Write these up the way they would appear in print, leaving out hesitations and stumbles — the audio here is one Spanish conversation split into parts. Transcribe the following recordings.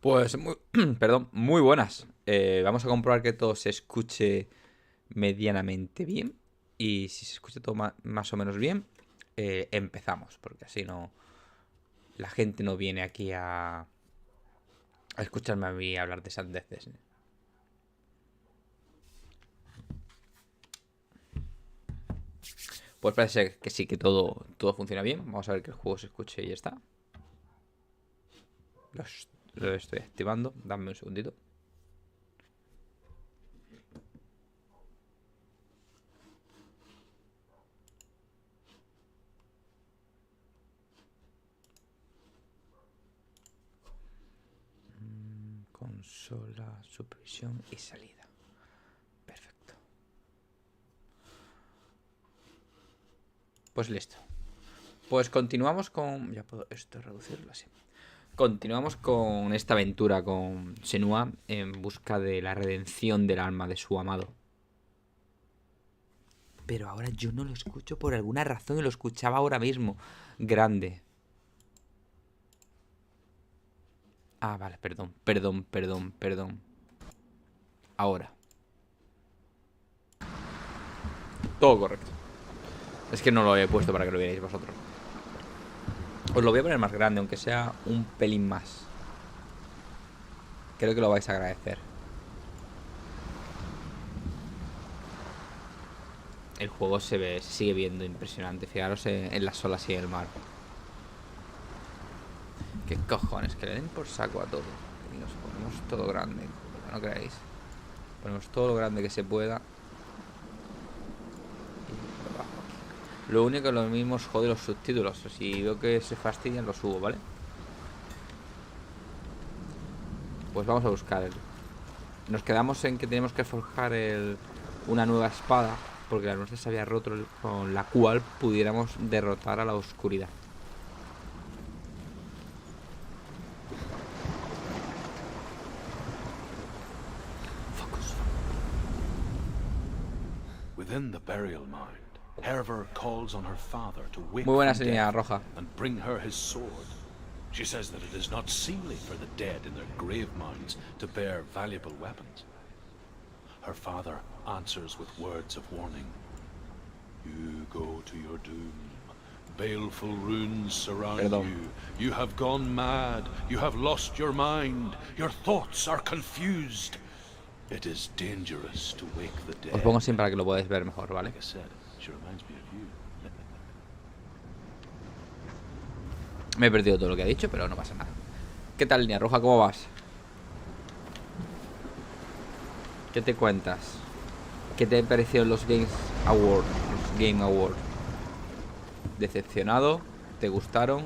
Pues, perdón, muy buenas. Vamos a comprobar que todo se escuche medianamente bien. Y si se escucha todo más o menos bien, empezamos. Porque así no, la gente no viene aquí a escucharme a mí hablar de sandeces. Pues parece que sí, que todo funciona bien. Vamos a ver que el juego se escuche y ya está. Lo estoy activando. Dame un segundito. Consola, supervisión y salida. Perfecto. Pues listo. Pues continuamos con... Ya puedo esto reducirlo así. Continuamos con esta aventura con Senua en busca de la redención del alma de su amado. Pero ahora yo no lo escucho por alguna razón y lo escuchaba ahora mismo. Grande. Ah, vale, perdón. Ahora. Todo correcto. Es que no lo he puesto para que lo vierais vosotros. Os lo voy a poner más grande, aunque sea un pelín más. Creo que lo vais a agradecer. El juego se sigue viendo impresionante. Fijaros en las olas y en el mar. ¿Qué cojones? Que le den por saco a todo. Y nos ponemos todo grande. ¿No creéis? Ponemos todo lo grande que se pueda. Y lo bajo aquí. Lo único que lo mismo es jode los subtítulos. Si veo que se fastidian, los subo, ¿vale? Pues vamos a buscar Nos quedamos en que tenemos que forjar una nueva espada, porque la nuestra se había roto, con la cual pudiéramos derrotar a la oscuridad. Focus. Within the burial mound, Herver calls on her father to wake Muy buena from señal death roja. and bring her his sword. She says that it is not seemly for the dead in their grave mounds to bear valuable weapons. Her father answers with words of warning. You go to your doom. Baleful runes surround you. You have gone mad. You have lost your mind. Your thoughts are confused. It is dangerous to wake the dead. Os pongo así para que lo podáis ver mejor, ¿vale? Like I said, she reminds me of you. Me he perdido todo lo que ha dicho, pero no pasa nada. ¿Qué tal, línea roja? ¿Cómo vas? ¿Qué te cuentas? ¿Qué te parecieron los Game Awards? ¿Decepcionado? ¿Te gustaron?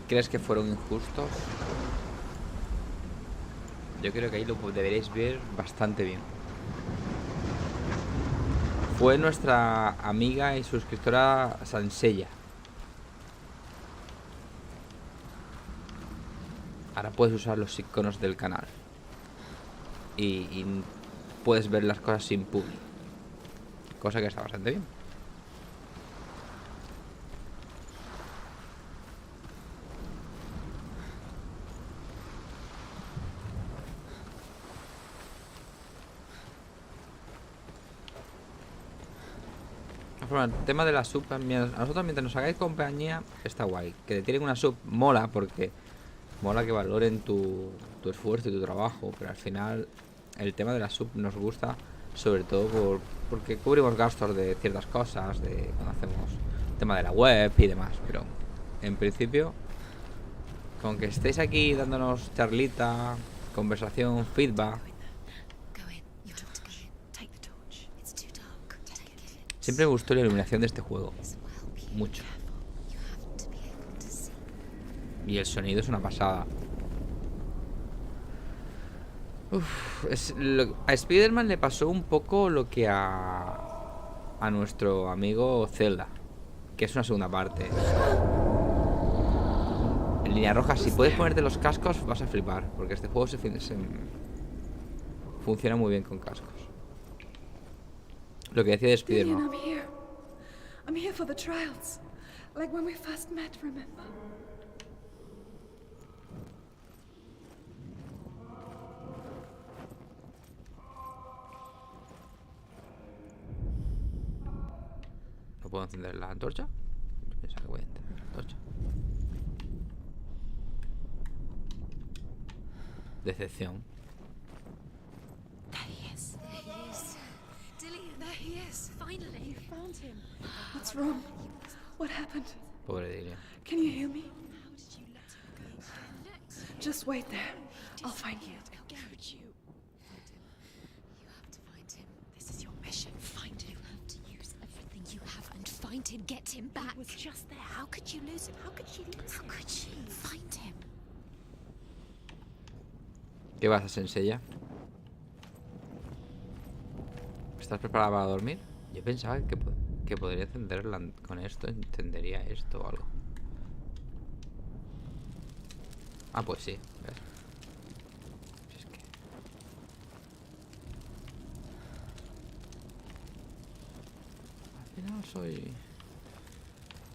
¿Crees que fueron injustos? Yo creo que ahí lo deberéis ver bastante bien. Fue nuestra amiga y suscriptora Sansella. Ahora puedes usar los iconos del canal. Y puedes ver las cosas sin pub. Cosa que está bastante bien. El tema de la sub, a nosotros mientras nos hagáis compañía está guay. Que tienen una sub mola porque mola que valoren tu esfuerzo y tu trabajo. Pero al final el tema de la sub nos gusta sobre todo porque cubrimos gastos de ciertas cosas, de cuando hacemos el tema de la web y demás. Pero en principio, con que estéis aquí dándonos charlita, conversación, feedback. Siempre me gustó la iluminación de este juego. Mucho. Y el sonido es una pasada. A Spider-Man le pasó un poco lo que a nuestro amigo Zelda, que es una segunda parte. En línea roja, si puedes ponerte los cascos vas a flipar, porque este juego funciona muy bien con cascos. Lo que decía de Spider-Man. I'm here for the trials. Like when we first met, remember? puedo encender la antorcha. Pienso que voy a encender la antorcha. Decepción. There he is. There he is. Dillian, there he is. Finally. You found him. What's wrong? What happened? Pobre Dillian. Can you hear me? How did you let him go next? Just wait there. I'll find you. How could you? Find him. You have to find him. This is your mission. Find him. You have to use everything you have and find him. Get him back. He was just there. How could you lose him? How could you lose him? How could you? Find him. ¿Qué vas a hacer, Senseiya? ¿Estás preparada para dormir? Yo pensaba que podría encenderla con esto. Encendería esto o algo. Ah, pues sí. ¿Ves? Si es que... Al final soy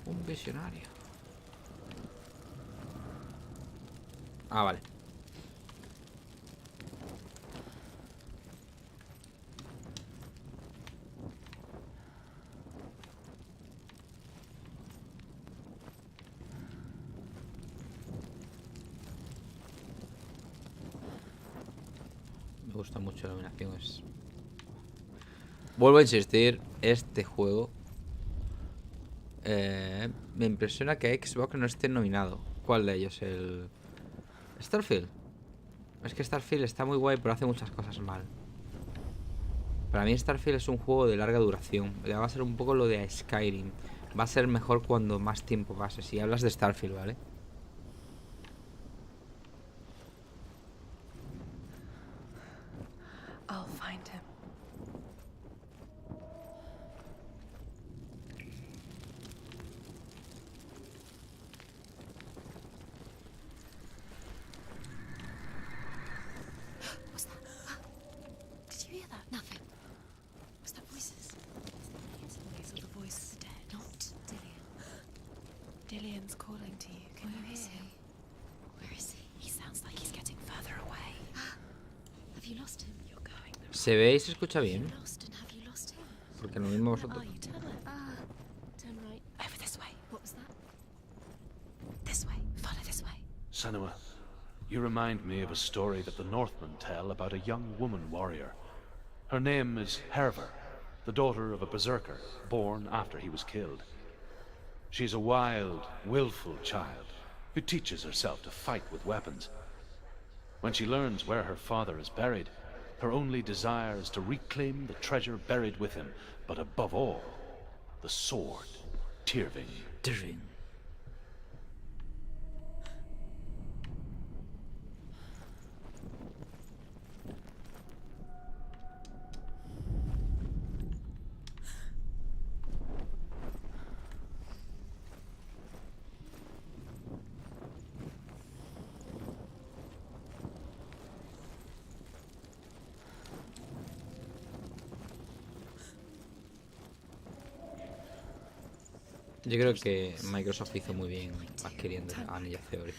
un visionario. Ah, vale. Me gusta mucho la iluminación. Vuelvo a insistir, este juego me impresiona que Xbox no esté nominado. ¿Cuál de ellos? El Starfield. Es que Starfield está muy guay, pero hace muchas cosas mal. Para mí Starfield es un juego de larga duración. Va a ser un poco lo de Skyrim. Va a ser mejor cuando más tiempo pase. Si hablas de Starfield, ¿vale? I'll find him. What's that? Did you hear that? Nothing. Was that voices? These are the voices dead. Not Dillian. Dillian's calling to you. Can you Where is hear he? him? Where is he? He sounds like he's getting further away. Have you lost him? You're going the ¿Se ve y se escucha You bien? lost and have you lost him? Porque lo mismo Where vosotros. are you? Turn left. Turn right. Over this way. What was that? This way. Follow this way. Senua, you remind me of a story that the Northmen tell about a young woman warrior. Her name is Herver, the daughter of a berserker, born after he was killed. She's a wild, willful child who teaches herself to fight with weapons. When she learns where her father is buried, her only desire is to reclaim the treasure buried with him, but above all, the sword, Tyrving. Yo creo que Microsoft hizo muy bien adquiriendo a Ninja Theory.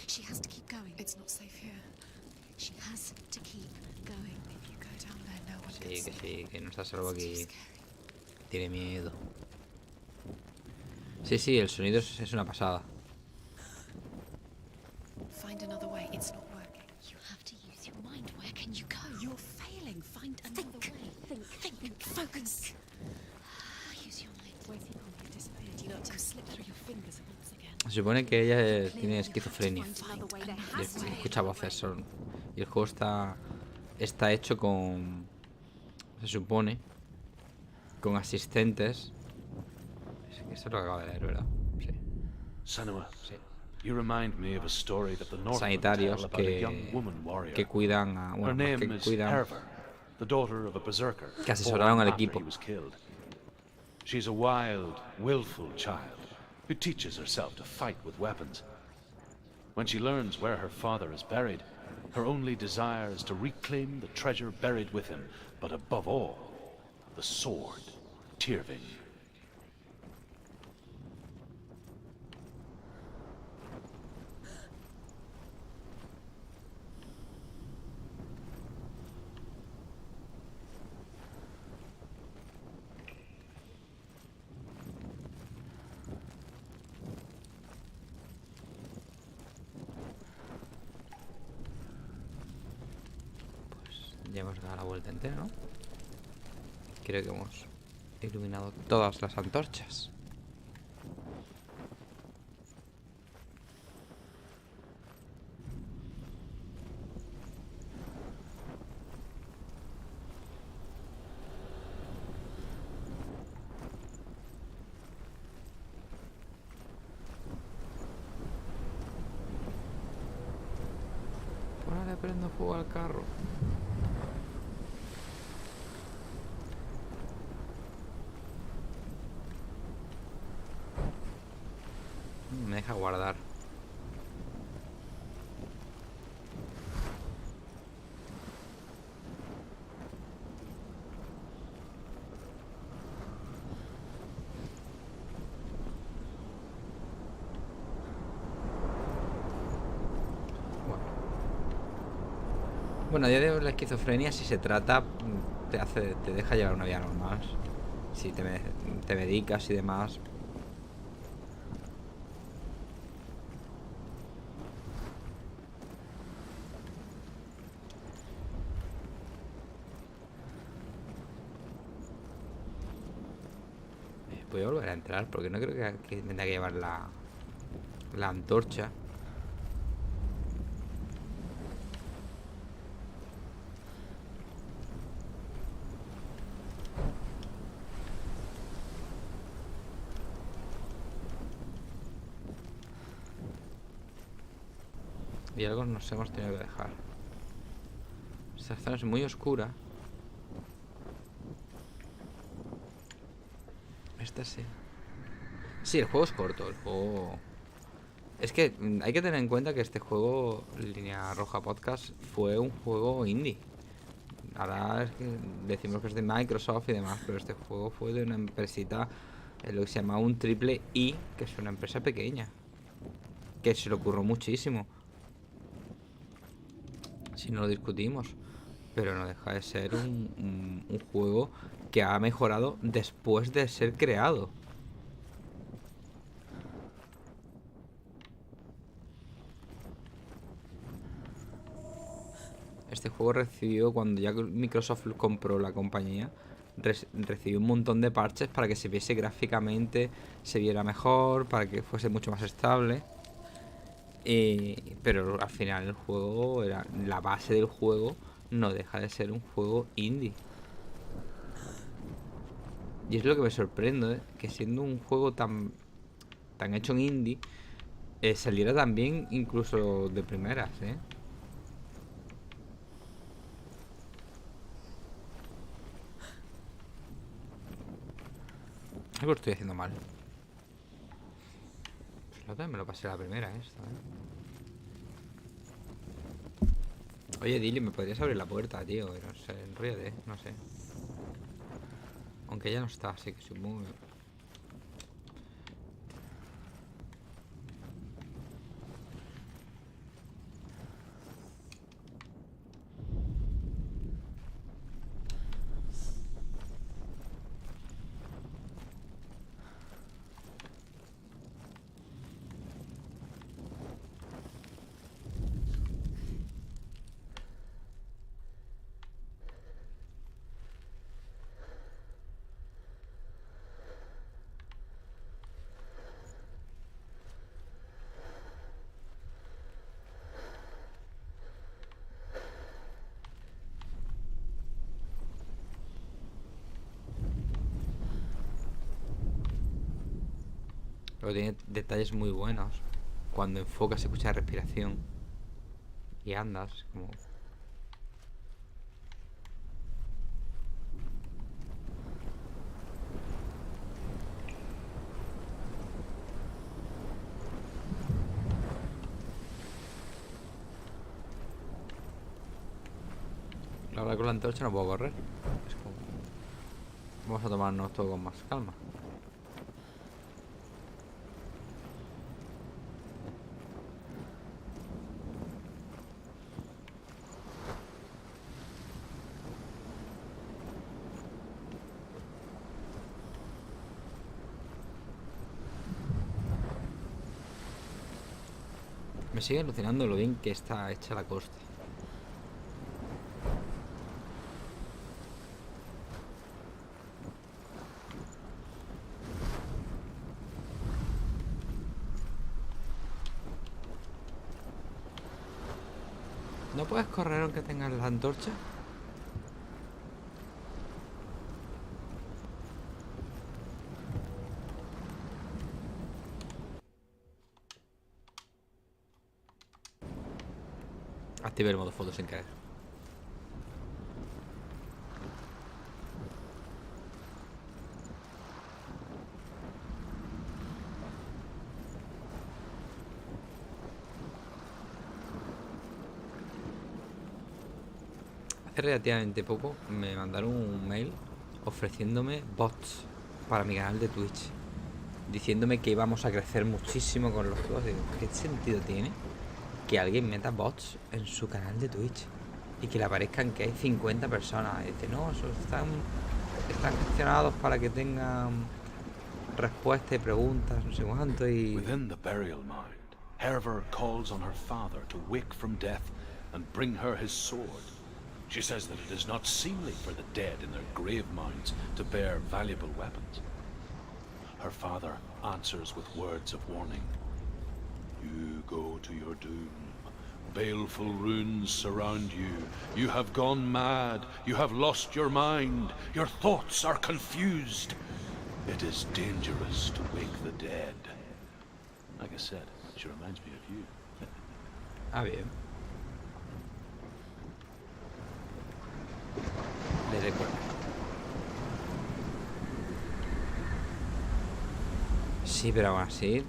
She has to keep going. It's not safe here. She has to keep going. If you go down there, no one Sí, can que see. sí, que no está salvo It's too aquí. scary. Tiene miedo. Sí, sí, el sonido es una pasada. Find another way. It's not working. You have to use your mind. Where can you go? You're failing. Find another way. Think. Focus. Use your mind. Where's he gone? He disappeared. You got to slip through your fingers once again. Se supone que ella tiene esquizofrenia. Find another way. There Y has to be. escucha voces. Y el juego está hecho con... Se supone... Con asistentes. Esto es lo que acabo de leer, ¿verdad? Sí. Senua, Sí. you remind me of a story that the Northmen Sanitarios tell about a young woman warrior. que cuidan a... Her Bueno, name que is cuidan... Herver, the daughter of a berserker, Que asesoraron born al after equipo. he was killed. She's a wild, willful child who teaches herself to fight with weapons. When she learns where her father is buried, her only desire is to reclaim the treasure buried with him, but above all, the sword, Tyrving. Ya hemos dado la vuelta entera, ¿no? Creo que hemos iluminado todas las antorchas. Ahora le prendo fuego al carro. Me deja guardar. Bueno, a día de hoy la esquizofrenia, si se trata, te deja llevar una vida normal. Si te medicas y demás. Voy a volver a entrar porque no creo que tenga que llevar la antorcha. Y algo nos hemos tenido que dejar. Esta zona es muy oscura. Esta sí. Sí, el juego es corto. El juego... Es que hay que tener en cuenta que este juego, Línea Roja Podcast, fue un juego indie. Ahora es que decimos que es de Microsoft y demás, pero este juego fue de una empresita, lo que se llama un triple I, que es una empresa pequeña, que se le ocurrió muchísimo. Si no lo discutimos, pero no deja de ser un juego que ha mejorado después de ser creado. Este juego recibió, cuando ya Microsoft compró la compañía, recibió un montón de parches para que se viese gráficamente, se viera mejor, para que fuese mucho más estable. Pero al final el juego, la base del juego no deja de ser un juego indie. Y es lo que me sorprende, que siendo un juego tan hecho en indie, saliera tan bien incluso de primeras, Algo estoy haciendo mal. Pues la otra me lo pasé la primera esta, Oye, Dilly, ¿me podrías abrir la puerta, tío? No sé, enrollate, no sé. Aunque ya no está, así que supongo que... Pero tiene detalles muy buenos. Cuando enfocas, se escucha respiración. Y andas como... Ahora con la antorcha no puedo correr. Es como... Vamos a tomarnos todo con más calma. Me sigue alucinando lo bien que está hecha la costa. ¿No puedes correr aunque tengas la antorcha? Activé el modo foto sin querer. Hace relativamente poco me mandaron un mail ofreciéndome bots para mi canal de Twitch, diciéndome que íbamos a crecer muchísimo con los juegos. Digo, ¿qué sentido tiene que alguien meta bots en su canal de Twitch y que le aparezcan que hay 50 personas? Y dice, no, eso están gestionados para que tengan respuestas y preguntas, no sé cuánto. Y Within the burial mound, Herver calls on her father to wake from death and bring her his sword. She says that it is not seemly for the dead in their grave mounds to bear valuable weapons. Her father answers with words of warning. You go to your doom. Baleful runes surround you. You have gone mad. You have lost your mind. Your thoughts are confused. It is dangerous to wake the dead. Like I said, she reminds me of you. ah, bien. Le recuerdo. Sí, pero aún así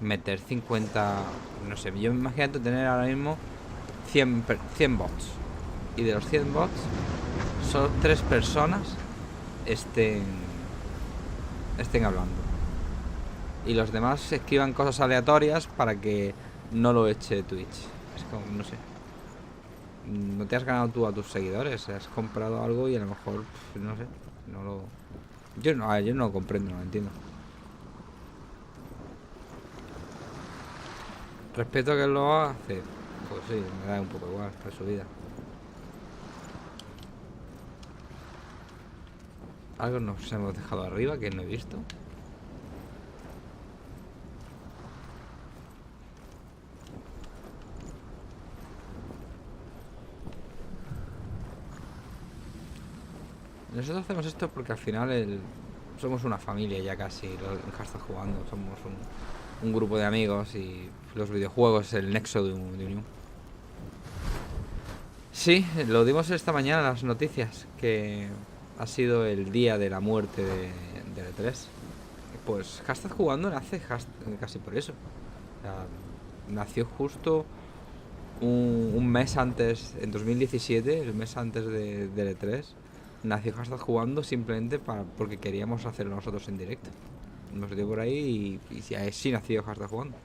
meter 50... No sé, yo me imagino tener ahora mismo 100 bots. Y de los 100 bots, solo 3 personas estén hablando. Y los demás escriban cosas aleatorias para que no lo eche Twitch. Es como, no sé. No te has ganado tú a tus seguidores, has comprado algo y a lo mejor, no sé, no lo... Yo no lo comprendo, no lo entiendo. Respeto a que lo hace, pues sí, me da un poco igual, para su vida. Algo nos hemos dejado arriba que no he visto. Nosotros hacemos esto porque al final somos una familia ya casi, los que está jugando, somos un grupo de amigos y los videojuegos es el nexo de unión. Sí, lo dimos esta mañana en las noticias, que ha sido el día de la muerte de E3. Pues hashtag jugando nace casi por eso. O sea, nació justo un mes antes, en 2017, el mes antes del E3. Nació hashtag jugando simplemente porque queríamos hacerlo nosotros en directo. Nos dio por ahí y sí nació hashtag jugando.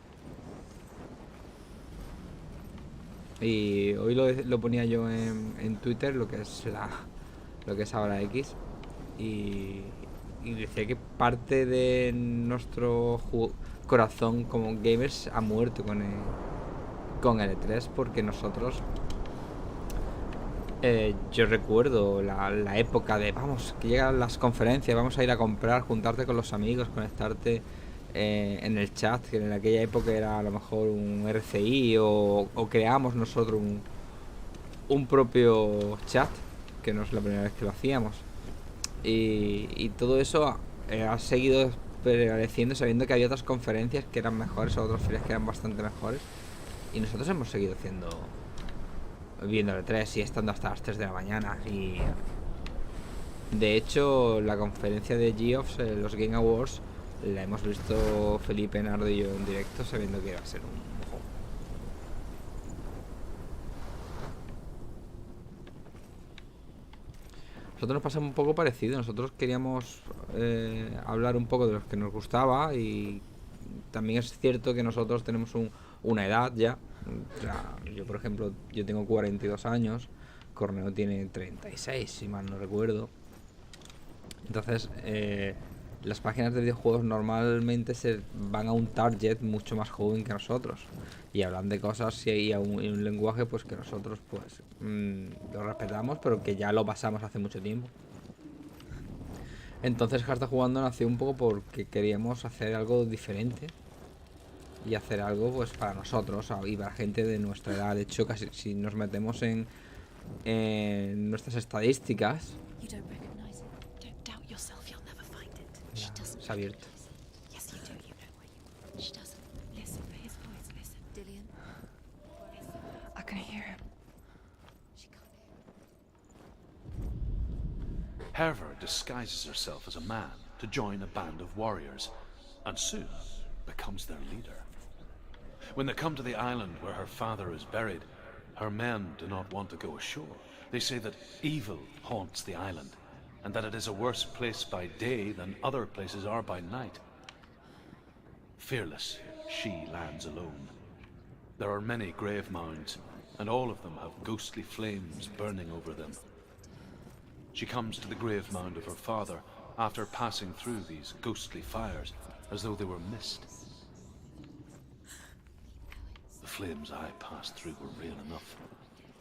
Y hoy lo ponía yo en Twitter, lo que es ahora X. Y decía que parte de nuestro corazón como gamers ha muerto con el E3, porque nosotros... yo recuerdo la época de vamos, que llegan las conferencias, vamos a ir a comprar, juntarte con los amigos, conectarte en el chat, que en aquella época era a lo mejor un RCI o creamos nosotros un propio chat, que no es la primera vez que lo hacíamos. Y todo eso ha seguido prevaleciendo, sabiendo que había otras conferencias que eran mejores o otras ferias que eran bastante mejores. Y nosotros hemos seguido viendo el 3 y estando hasta las 3 de la mañana. Y de hecho la conferencia de Geoffs, los Game Awards, la hemos visto Felipe, Nardo y yo en directo, sabiendo que iba a ser un juego. Nosotros nos pasa un poco parecido. Nosotros queríamos hablar un poco de los que nos gustaba, y también es cierto que nosotros tenemos una edad ya. O sea, yo por ejemplo, yo tengo 42 años, Corneo tiene 36, si mal no recuerdo. Entonces, las páginas de videojuegos normalmente se van a un target mucho más joven que nosotros, y hablan de cosas y a un lenguaje pues que nosotros pues lo respetamos, pero que ya lo pasamos hace mucho tiempo. Entonces Hashtag Jugando nació un poco porque queríamos hacer algo diferente y hacer algo pues para nosotros y para gente de nuestra edad. De hecho, casi si nos metemos en nuestras estadísticas, You don't recognize it. Don't doubt yourself. You'll never find it. ya se ha abierto. Yes, you do. You know where you are. She doesn't. Listen for his voice. Listen. Dillian, I can hear him. she can't hear. Herver disguises herself as a man to join a band of warriors, and soon becomes their leader. When they come to the island where her father is buried, her men do not want to go ashore. They say that evil haunts the island, and that it is a worse place by day than other places are by night. Fearless, she lands alone. There are many grave mounds, and all of them have ghostly flames burning over them. She comes to the grave mound of her father after passing through these ghostly fires, as though they were mist. The flames I passed through were real enough.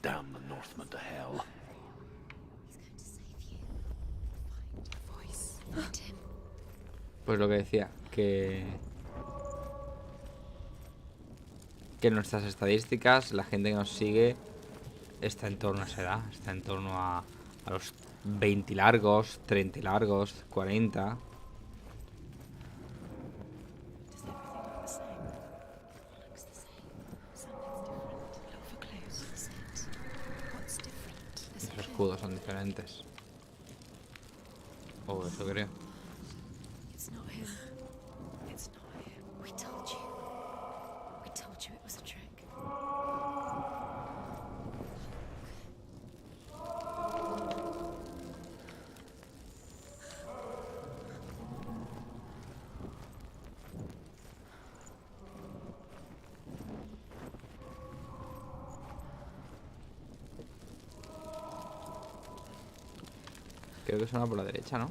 Damn the Northmen to hell. He's going to save you. Find a voice. Find him. Pues lo que decía, que nuestras estadísticas, la gente que nos sigue está en torno a esa edad, está en torno a los 20 largos, 30 largos, 40. Does everything look the same? Looks the same. Something's different. Look for clues. That's it. What's different? Los escudos son diferentes. O eso creo. It's not him. It's not him. We told you. We told you it was a trick. Creo que suena por la derecha, ¿no?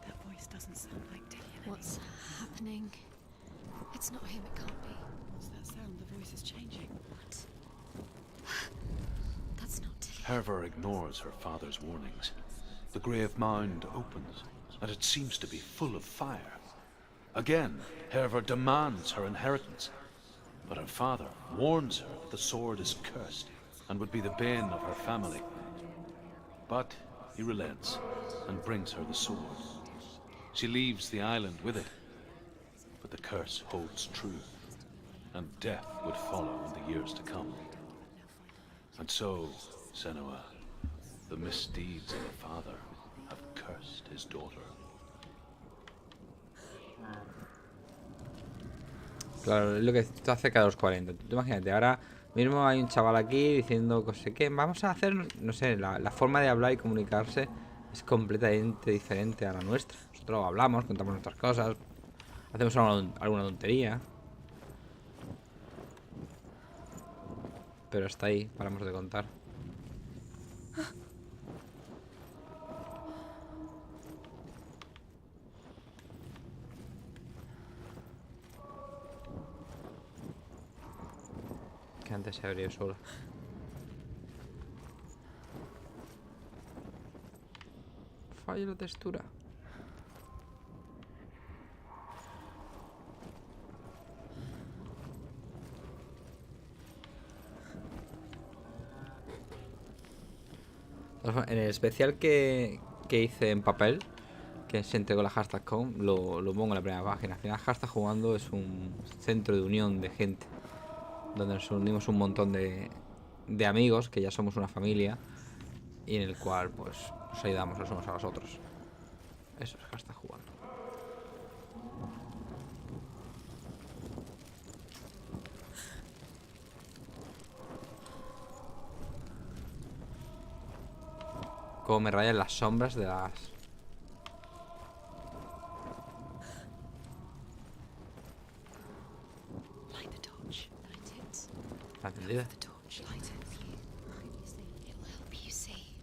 That voice doesn't sound like Dillian What's happening? It's not him. It can't be. What's that sound? The voice is changing. What? That's not Dillian. Herver ignores her father's warnings. The grave mound opens, and it seems to be full of fire. Again, Herver demands her inheritance, but her father warns her that the sword is cursed and would be the bane of her family. But he relents and brings her the sword. She leaves the island with it, but the curse holds true, and death would follow in the years to come. And so, Senua, the misdeeds of her father have cursed his daughter. Claro, es lo que está cerca de los 40. Tú imagínate, ahora mismo hay un chaval aquí diciendo no sé qué, vamos a hacer, no sé, la forma de hablar y comunicarse es completamente diferente a la nuestra. Nosotros hablamos, contamos nuestras cosas, hacemos alguna tontería. Pero hasta ahí, paramos de contar. Que antes se abrió sola. Falla la textura. En el especial que hice en papel, que se entregó la hashtag com, lo pongo en la primera página. Al final, hashtag jugando es un centro de unión de gente, donde nos unimos un montón de amigos, que ya somos una familia, y en el cual pues nos ayudamos los unos a los otros. Eso es hashtag jugando. Como me rayan las sombras de las... Light the torch. Light it. ¿La entendida? The torch. Light it. It'll help you see.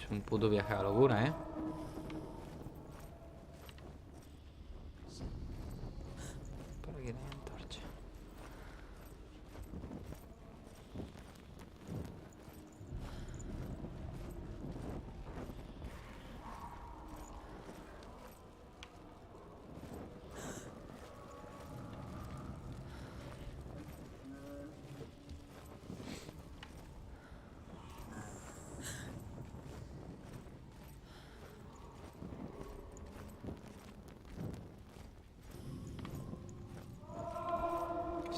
Es un puto viaje a la locura, ¿eh? Por aquí no hay antorcha.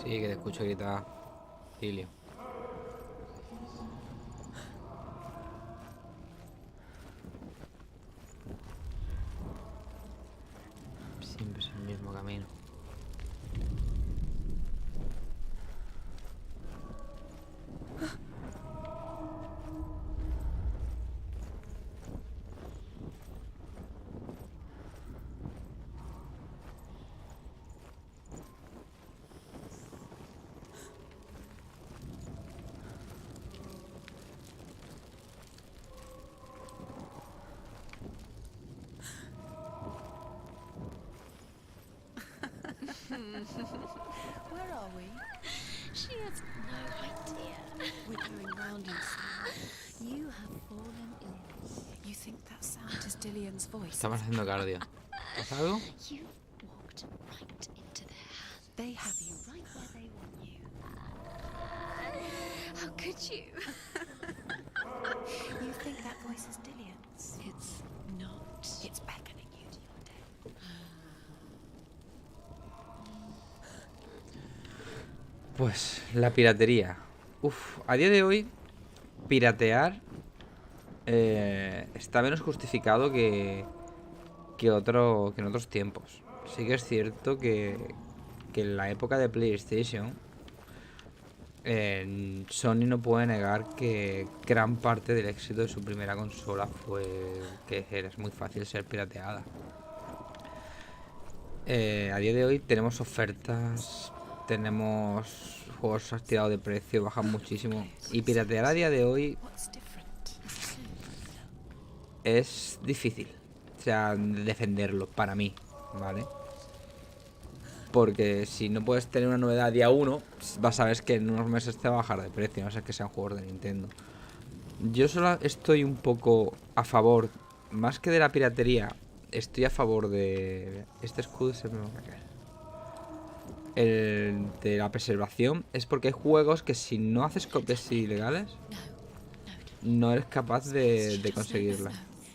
Sí, que te escucho gritar, Ilio. Siempre es el mismo camino. Where are we? She has no idea. We're going round in circles. You have fallen ill. You think that sound is Dillian's voice? Estamos haciendo cardio. ¿Pasa algo? You've walked right into their hands. They have you right where they want you. How could you? You think that voice is Dillian's? It's not. It's beckoning you to your death. Pues la piratería. Uf, a día de hoy, piratear está menos justificado que en otros tiempos. Sí que es cierto que en la época de PlayStation, Sony no puede negar que gran parte del éxito de su primera consola fue que era muy fácil ser pirateada. A día de hoy tenemos ofertas, tenemos juegos tirados de precio, bajan muchísimo. Y piratear a día de hoy What's different? es difícil, o sea, defenderlo para mí, ¿vale? Porque si no puedes tener una novedad día 1, vas a ver que en unos meses te va a bajar de precio, no sé que sean juegos de Nintendo. Yo solo estoy un poco a favor, más que de la piratería, estoy a favor de... Este escudo se me va a caer. El de la preservación es porque hay juegos que si no haces copias ilegales, no eres capaz de conseguirla.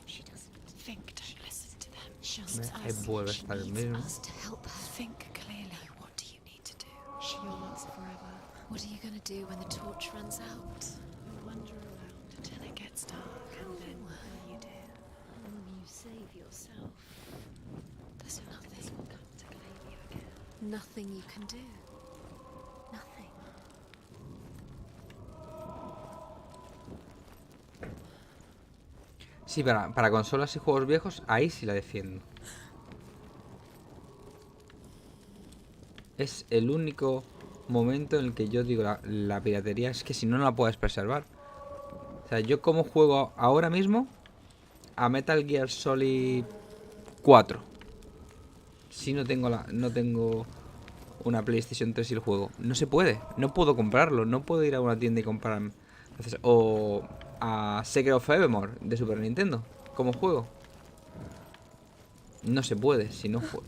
She doesn't think. Don't listen to them. ¿Ves? Just Ahí vuelve a estar el mismo. Us to help her. think clearly. What do you need to do? She wants forever. What are you gonna do when the torch runs out? Wander around until it gets dark, and then what will you do? You save yourself. There's nothing. Will come to claim you again. Nothing you can do. Nothing. Sí, para consolas y juegos viejos, ahí sí la defiendo. Es el único momento en el que yo digo la piratería es que si no, no la puedes preservar. O sea, yo como juego ahora mismo a Metal Gear Solid 4. Si no tengo una PlayStation 3 y el juego. No se puede, no puedo comprarlo, no puedo ir a una tienda y comprar. Entonces, o a Secret of Evermore de Super Nintendo como juego. No se puede, si no juego.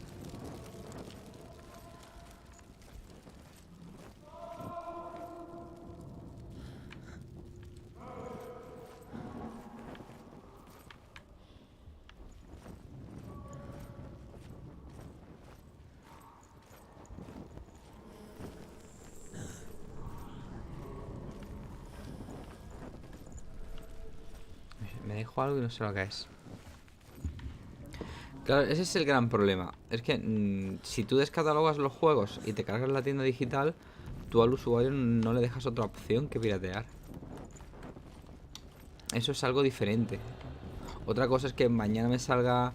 Me dejo algo y no sé lo que es. Claro, ese es el gran problema. Es que si tú descatalogas los juegos y te cargas la tienda digital, tú al usuario no le dejas otra opción que piratear. Eso es algo diferente. Otra cosa es que mañana me salga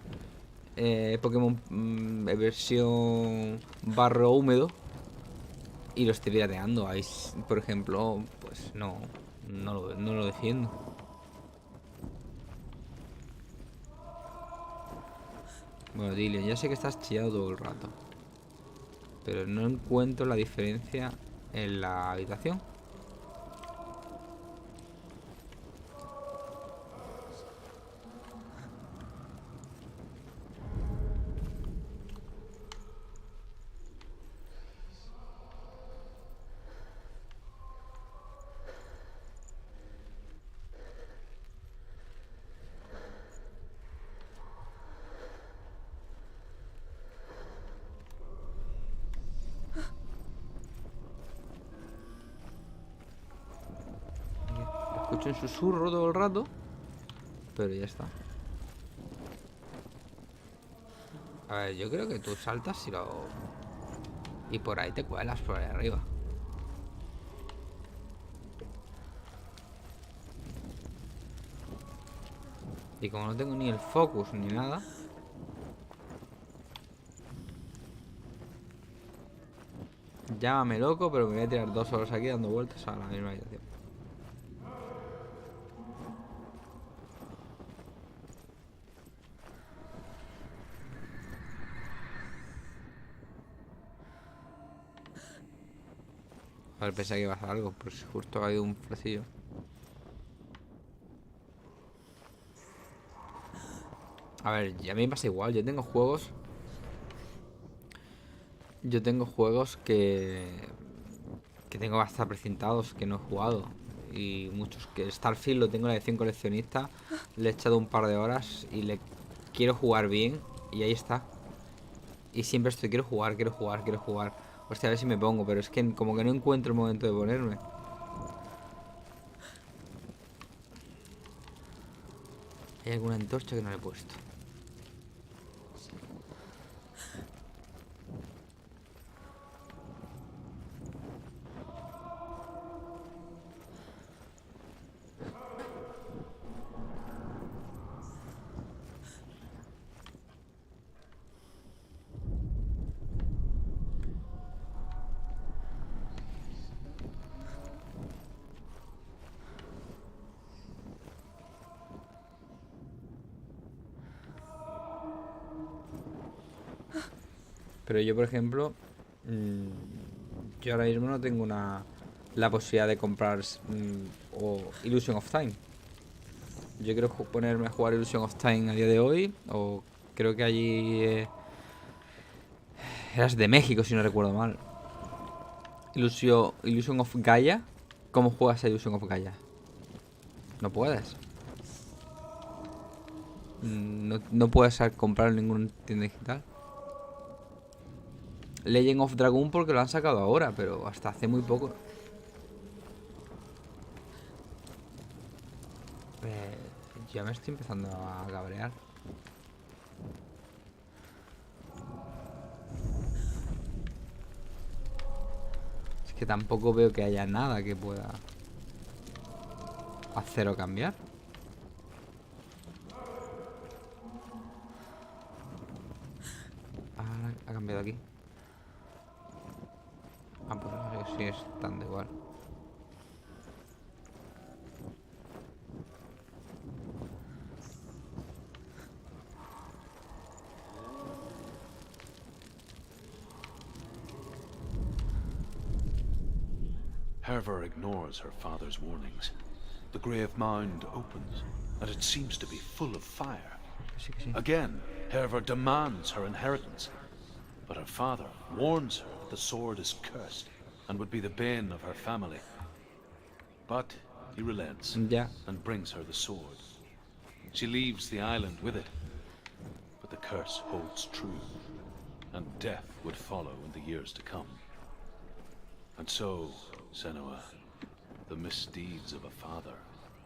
Pokémon versión barro húmedo y lo esté pirateando. Ahí, por ejemplo, pues no lo defiendo. Bueno, Dillian, ya sé que estás chillado todo el rato. Pero no encuentro la diferencia en la habitación. Escucho un susurro todo el rato, pero ya está. A ver, yo creo que tú saltas y por ahí te cuelas por ahí arriba. Y como no tengo ni el focus ni nada, llámame loco, pero me voy a tirar 2 horas aquí dando vueltas a la misma habitación. A ver, pensé que iba a hacer algo, pues justo ha caído un flecillo. A ver, ya a mí me pasa igual, yo tengo juegos. Yo tengo juegos que tengo hasta precintados que no he jugado. Y muchos que Starfield lo tengo en la edición coleccionista. Le he echado un par de horas y le quiero jugar bien. Y ahí está. Y siempre estoy, quiero jugar. Hostia, a ver si me pongo, pero es que como que no encuentro el momento de ponerme. Hay alguna antorcha que no le he puesto. Pero yo, por ejemplo, yo ahora mismo no tengo la posibilidad de comprar o Illusion of Time. Yo quiero ponerme a jugar Illusion of Time a día de hoy. O creo que allí eras de México, si no recuerdo mal. Illusion of Gaia. ¿Cómo juegas a Illusion of Gaia? No puedes. No puedes comprar en ninguna tienda digital. Legend of Dragon porque lo han sacado ahora, pero hasta hace muy poco. Ya me estoy empezando a cabrear. Es que tampoco veo que haya nada que pueda hacer o cambiar. Ahora ha cambiado aquí. Ah, pues no sé si es tan de igual. Hervor ignores her father's warnings. The grave mound opens, and it seems to be full of fire. Sí que sí. Again, Hervor demands her inheritance, but her father warns her the sword is cursed and would be the bane of her family. But he relents Ya. and brings her the sword. She leaves the island with it, but the curse holds true, and death would follow in the years to come. And so, Senua, the misdeeds of a father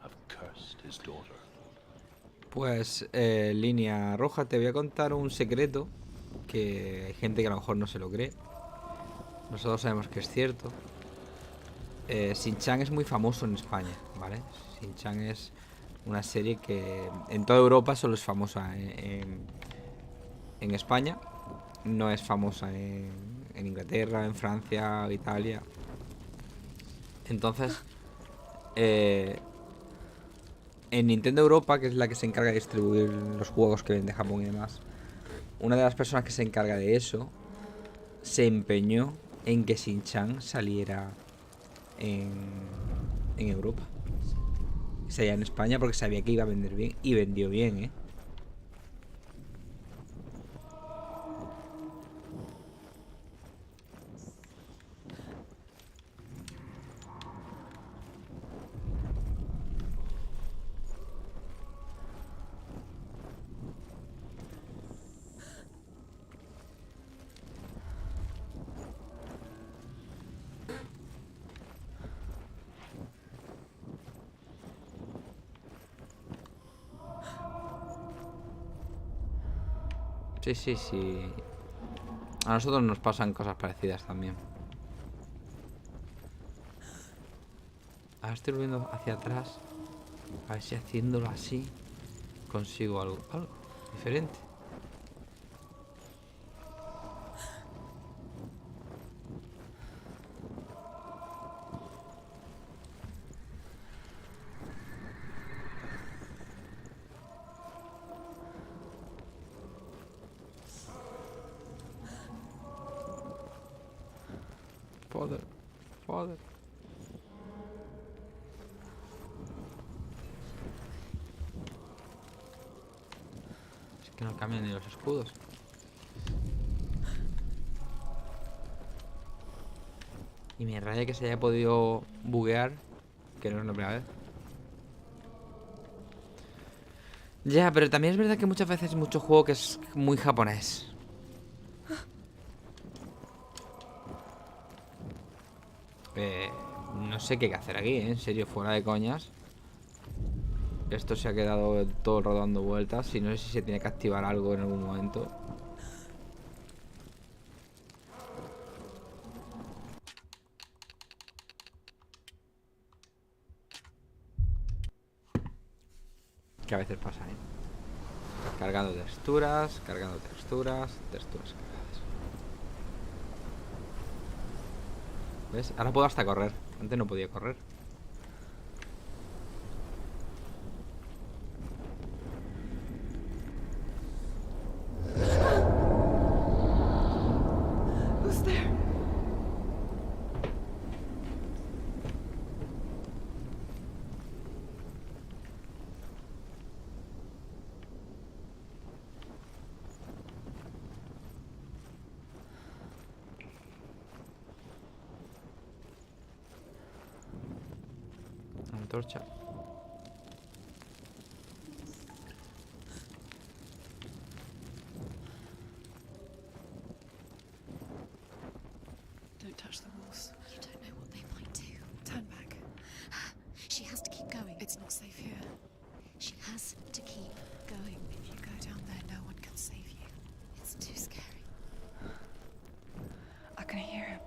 have cursed his daughter. Pues, línea roja, te voy a contar un secreto que hay gente que a lo mejor no se lo cree. Nosotros sabemos que es cierto. Shin-Chan es muy famoso en España, ¿vale? Shin-Chan es una serie que en toda Europa solo es famosa en España. No es famosa en Inglaterra, en Francia, Italia. Entonces, en Nintendo Europa, que es la que se encarga de distribuir los juegos que vende Japón y demás, una de las personas que se encarga de eso se empeñó en que Shin-Chan saliera en Europa. Salía en España porque sabía que iba a vender bien. Y vendió bien, ¿eh? Sí, sí, sí. A nosotros nos pasan cosas parecidas también. Ahora estoy volviendo hacia atrás. A ver si haciéndolo así consigo algo diferente. Joder. Es que no cambian ni los escudos. Y me raya que se haya podido buguear, que no es la primera vez. Ya, pero también es verdad que muchas veces hay mucho juego que es muy japonés. No sé qué hay que hacer aquí, ¿eh? En serio, fuera de coñas. Esto se ha quedado todo el rato dando vueltas. Y no sé si se tiene que activar algo en algún momento. Que a veces pasa, ¿eh? Cargando texturas, texturas cargadas. ¿Ves? Ahora puedo hasta correr. Antes no podía correr. Who's there? Antorcha. Don't touch the walls. You don't know what they might do. Turn back. She has to keep going. It's not safe here. She has to keep going. If you go down there, no one can save you. It's too scary. I can hear him.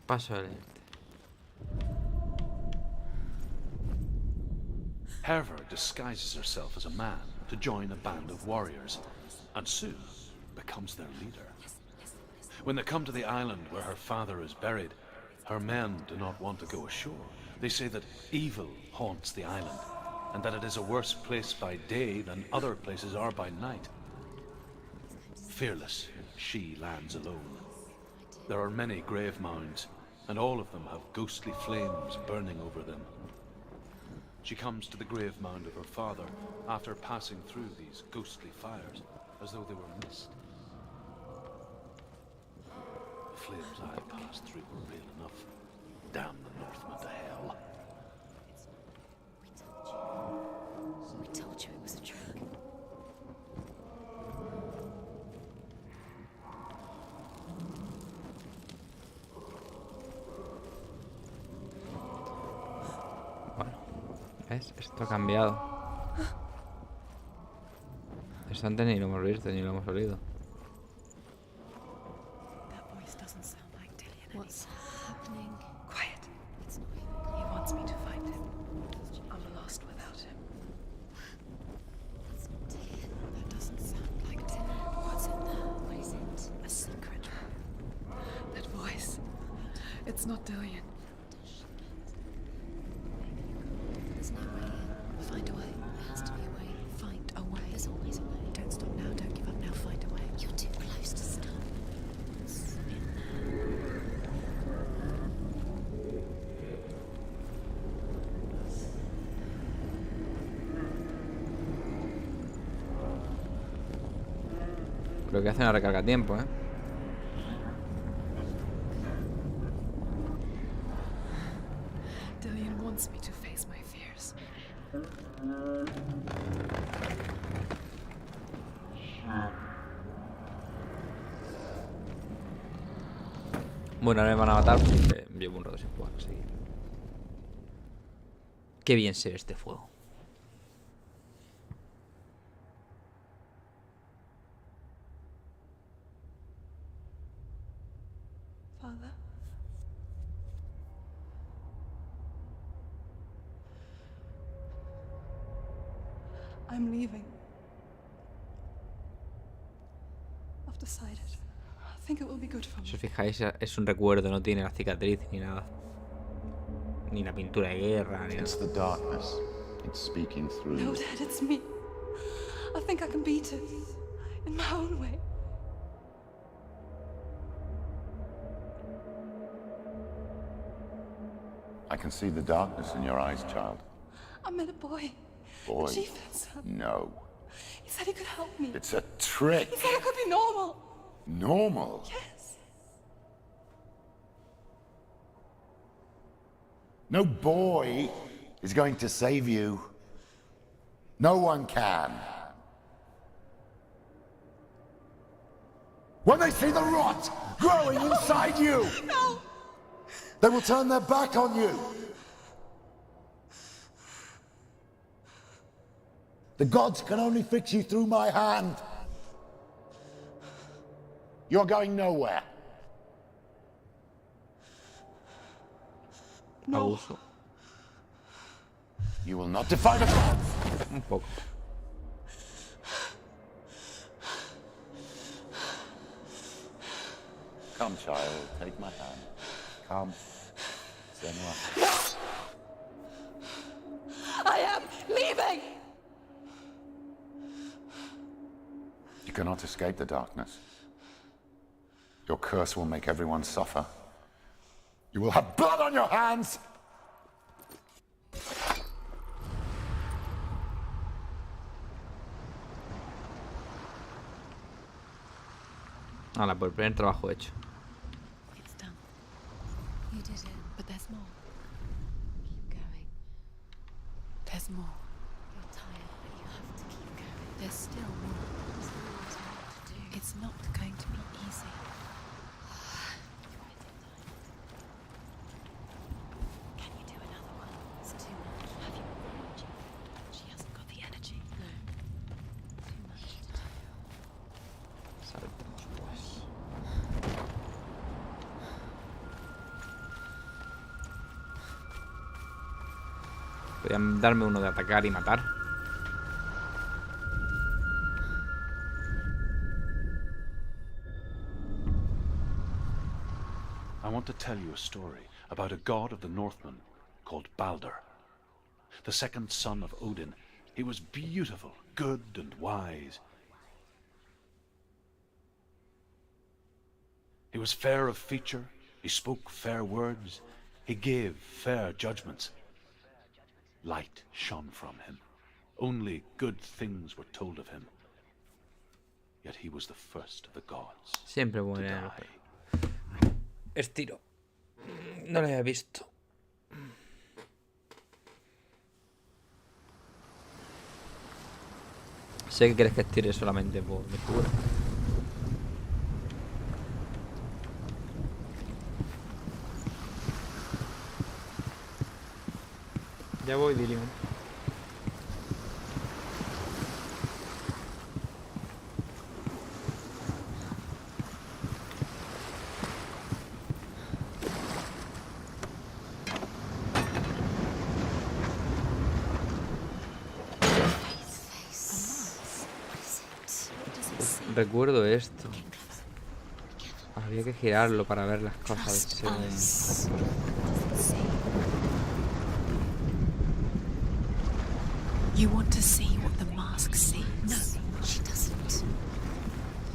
Paso adelante. Herver disguises herself as a man to join a band of warriors, and soon becomes their leader. When they come to the island where her father is buried, her men do not want to go ashore. They say that evil haunts the island, and that it is a worse place by day than other places are by night. Fearless, she lands alone. There are many grave mounds, and all of them have ghostly flames burning over them. She comes to the grave mound of her father after passing through these ghostly fires, as though they were mist. The flames I passed through were real enough. Damn the Northmen to hell. We told you it was a trick. Bueno, ¿ves? Esto ha cambiado. Esto antes ni lo hemos visto ni lo hemos oído. That voice doesn't sound like Dillian. What's happening? Quiet. It's not even He wants me to find him. I'm lost without him. That's not Dillian. That doesn't sound like Dillian. What's in there? What is it? A secret. That voice. It's not Dillian. There's no way in. Find a way. There has to be a way. Creo que hace una recarga a tiempo, ¿eh? Dillion wants me to face my fears. Bueno, ahora me van a matar porque llevo un rato sin jugar, así que... Qué bien se ve este fuego. Father? I'm leaving. I've decided. I think it will be good for Si me. os fijáis, es un recuerdo, no tiene la cicatriz ni nada. Ni la pintura de guerra, ni It's nada. the darkness. It's speaking through No, you. Dad, it's me. I think I can beat it. In my own way. I can see the darkness in your eyes, child. I met a boy. Boy. The chief said. No. He said he could help me. It's a trick. He said I could be normal. Normal. Yes. No boy is going to save you. No one can. When they see the rot growing inside you, No! they will turn their back on you. The gods can only fix you through my hand. You're going nowhere. No. Abuso. You will not defy the gods. Un poco. Come, child, take my hand. Come. Senua. I am leaving! You cannot escape the darkness. Your curse will make everyone suffer. You will have blood on your hands! Hala, por el primer trabajo hecho. It's done. You did it, but there's more. Keep going. There's more. You're tired, but you have to keep going. There's still more. There's more to do. It's not going to be easy. Can you do another one? It's too much. Have you approached? She hasn't got the energy. No. Too much to do. Saltemos, pues. Podrían darme uno de atacar y matar. I want to tell you a story about a god of the Northmen called Balder. The second son of Odin. He was beautiful, good, and wise. He was fair of feature, he spoke fair words, he gave fair judgments. Light shone from him. Only good things were told of him. Yet he was the first of the gods Siempre to muere. die. Estiro. No lo había visto. Sé que quieres que estire solamente por mi figura. Ya voy, Dillion. Recuerdo esto. Había que girarlo para ver las cosas según... You want to see what the mask sees? No, she doesn't.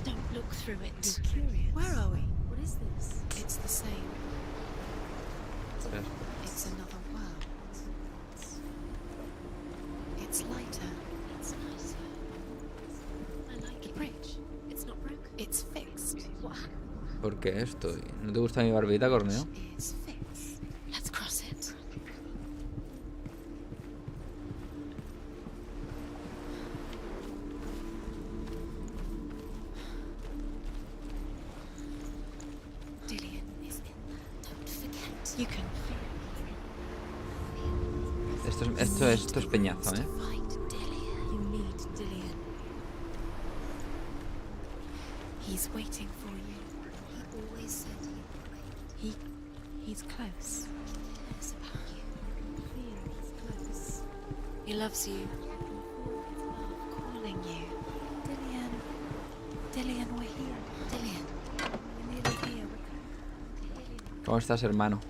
Don't look through it. You're curious. Where are we? What is this? It's the same. It's another world. It's lighter. It's nicer. I like The it. bridge. It's not broken. ¿Por qué esto? ¿No te gusta mi barbita, Corneo? Is fixed. Let's cross it. Dillian is in there. Don't forget. You can Esto es peñazo, ¿eh? find Dillian. You need Dillian. He's waiting for you. He always said he'd wait. He's close. He cares about you. Feels close. He loves you. Calling you. Dillian. Dillian, we're here. Dillian. We're nearly here. ¿Cómo estás, hermano?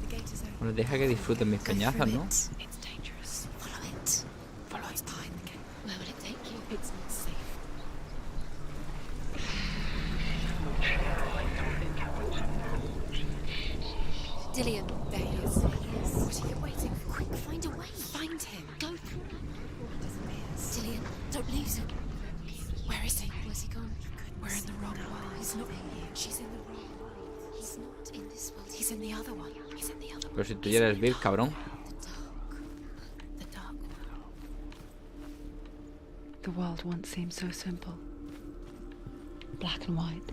The gate is open. Bueno, deja que disfruten mis peñazas, ¿no? It's dangerous. Follow it. Follow it behind the gate. Where will it take you? It's not safe. Dillian, there he is. What are you waiting for? Quick, find a way. Find him. Go through. Dillian, don't lose him. Where is he? Where's he gone? We're in the wrong world. He's not here. She's in the wrong world. He's not in this world. He's in the other one. He's in the other one. Pero si tú ya eres Bill, cabrón. The dark world. The world once seemed so simple. Black and white.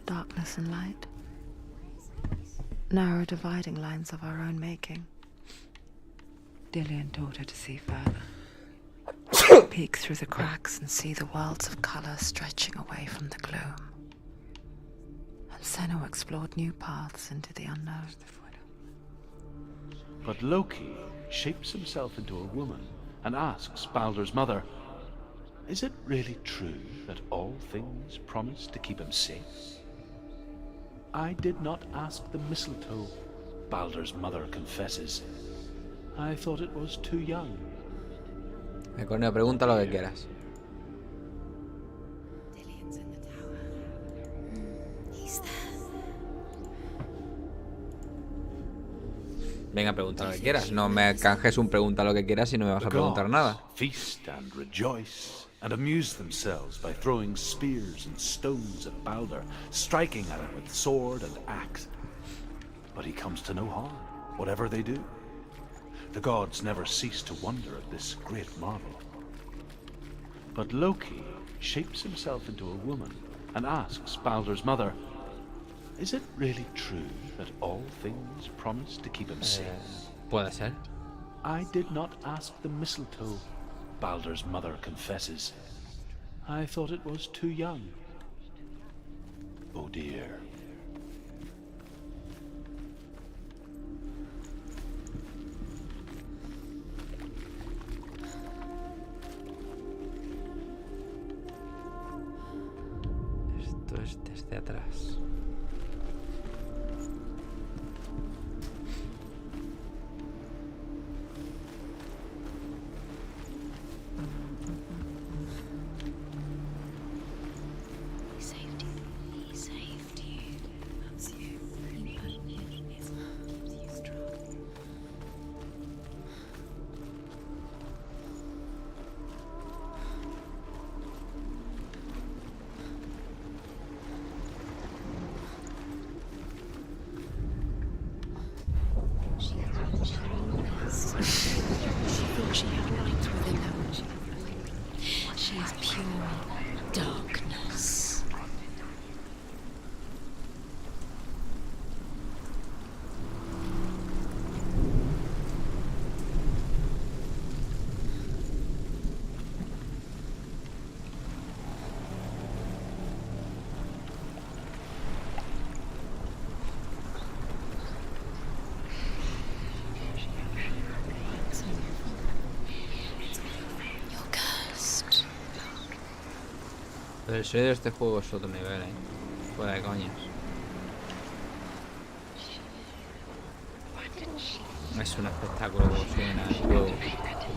Darkness and light. Narrow dividing lines of our own making. Dillian taught her to see further. Peek through the cracks and see the worlds of color stretching away from the gloom. And Senua explored new paths into the unknown. But Loki shapes himself into a woman and asks Baldur's mother, is it really true that all things promise to keep him safe? I did not ask the mistletoe, Baldur's mother confesses. I thought it was too young. Corneo, pregunta lo que quieras. Dillian's in the tower. He's there. Venga, pregunta lo que quieras. No me canjes un pregunta lo que quieras y no me vas a preguntar nada. Feast and rejoice and amuse themselves by throwing spears and stones at Baldur, striking at him with sword and axe. But he comes to no harm, whatever they do. The gods never cease to wonder at this great marvel. But Loki shapes himself into a woman and asks Baldur's mother, is it really true that all things promise to keep him safe? Puede ser. I did not ask the mistletoe, Baldur's mother confesses. I thought it was too young. Oh dear. Esto es desde atrás. He saved you. He saved you. That's you. He keeps you strong. She thought she had light within her. She is pure darkness. You're cursed. Pero el sonido de este juego es otro nivel, fuera de coñas. Es un espectáculo como suena el juego. You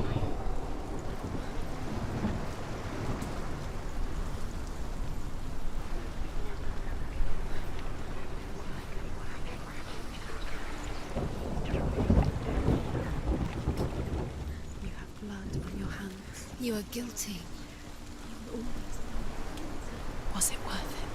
have blood on your hands. You are guilty. Was it worth it?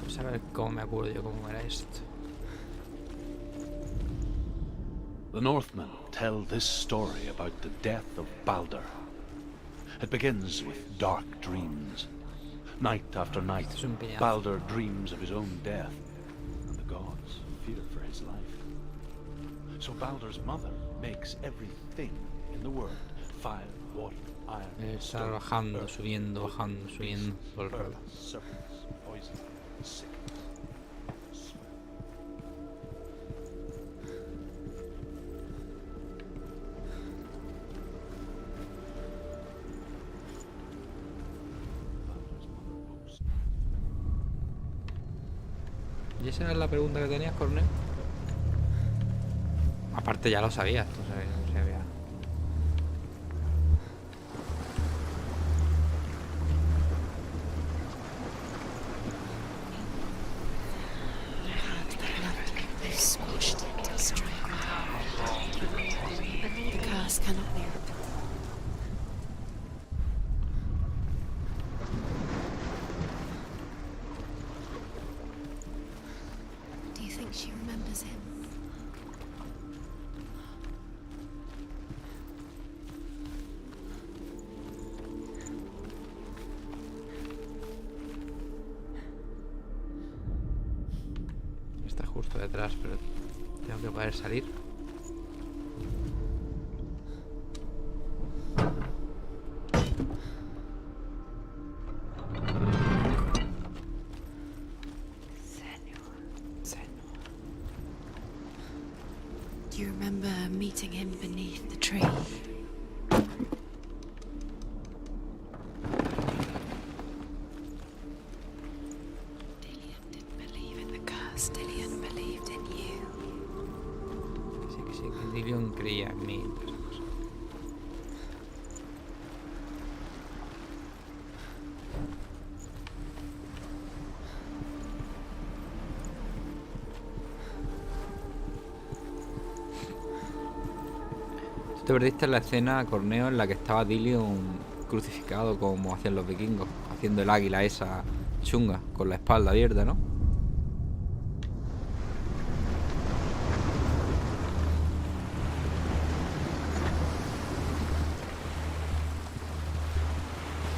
Vamos a ver cómo me acuerdo yo cómo era esto. The Northmen tell this story about the death of Balder. It begins with dark dreams. Night after night, Esto es un peñazo. Balder dreams of his own death, and the gods fear for his life. So Balder's mother makes everything in the world: fire, water, iron, Está stone, bajando, earth, subiendo, wood, bajando, subiendo beast, todo el bird, rato. serpents, poison, sickness, sweat. Balder's mother boasts. ¿Y esa era la pregunta que tenías, Corneo? Aparte ya lo sabías, tú sabes, no sabía. They've squashed it to strike. The curse cannot be. Do you think she remembers him? Está justo detrás, pero tengo que poder salir. Senua. Do you remember meeting him beneath the tree? Dillion didn't believe in the curse. Dillion believed in you. Sí, que Dillion creía en mí. Pues, pues. Tú te perdiste en la escena, Corneo, en la que estaba Dillion crucificado como hacían los vikingos, haciendo el águila esa chunga, con la espalda abierta, ¿no?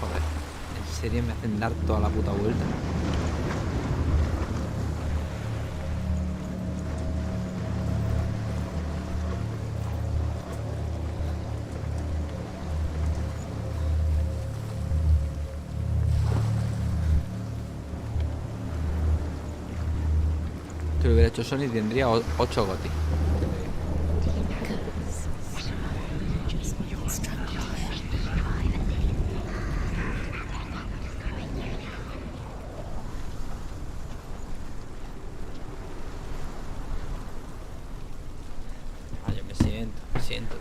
Joder, ¿en serio me hacen dar toda la puta vuelta? Si lo hubiera hecho Sony tendría 8 GOTY. Ah, yo me siento.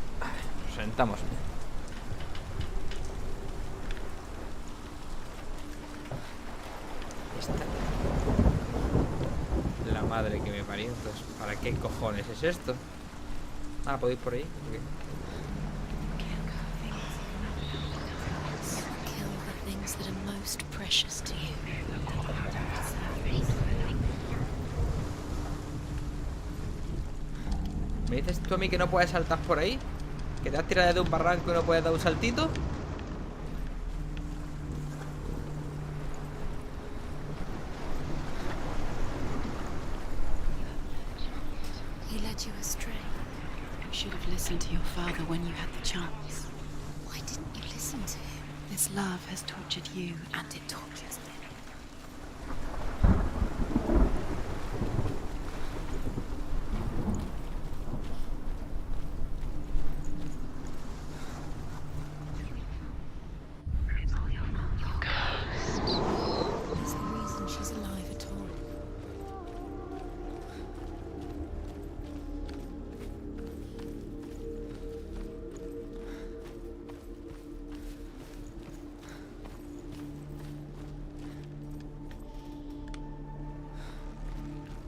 Nos sentamos. Esta. La madre que me parió, entonces, ¿para qué cojones es esto? Ah, ¿puedo ir por ahí? Ok. Kill the things that are most precious to you. ¿Me dices tú a mí que no puedes saltar por ahí? ¿Que te has tirado de un barranco y no puedes dar un saltito? He led you astray. You should have listened to your father when you had the chance. Why didn't you listen to him? This love has tortured you, and it tortures them. Is the reason she's alive at all?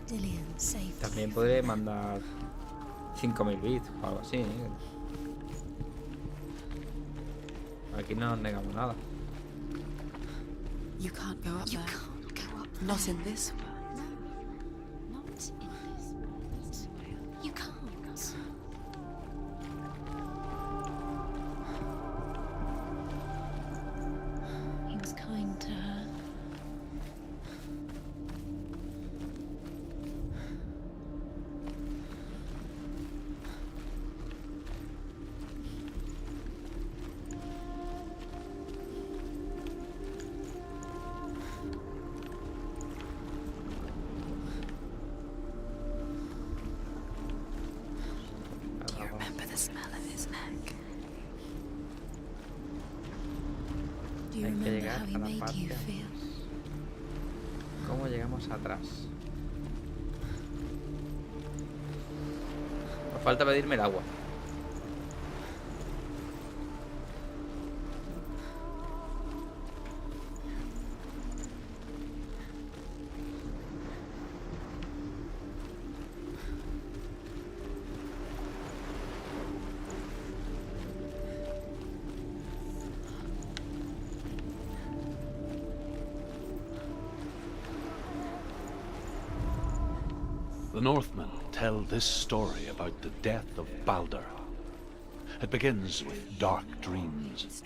Dillian saved También you. podré mandar 5000 bits o algo así. Aquí no nos negamos nada. You can't go up You there. can't go up Not there. in this world. No, not in this world. You can't. He was kind to her. Do you remember the smell of his neck? Do you Hay que remember llegar how he a la made parte you antes. feel? ¿Cómo llegamos atrás? Nos falta pedirme el agua. The Northmen tell this story about the death of Balder. It begins with dark dreams.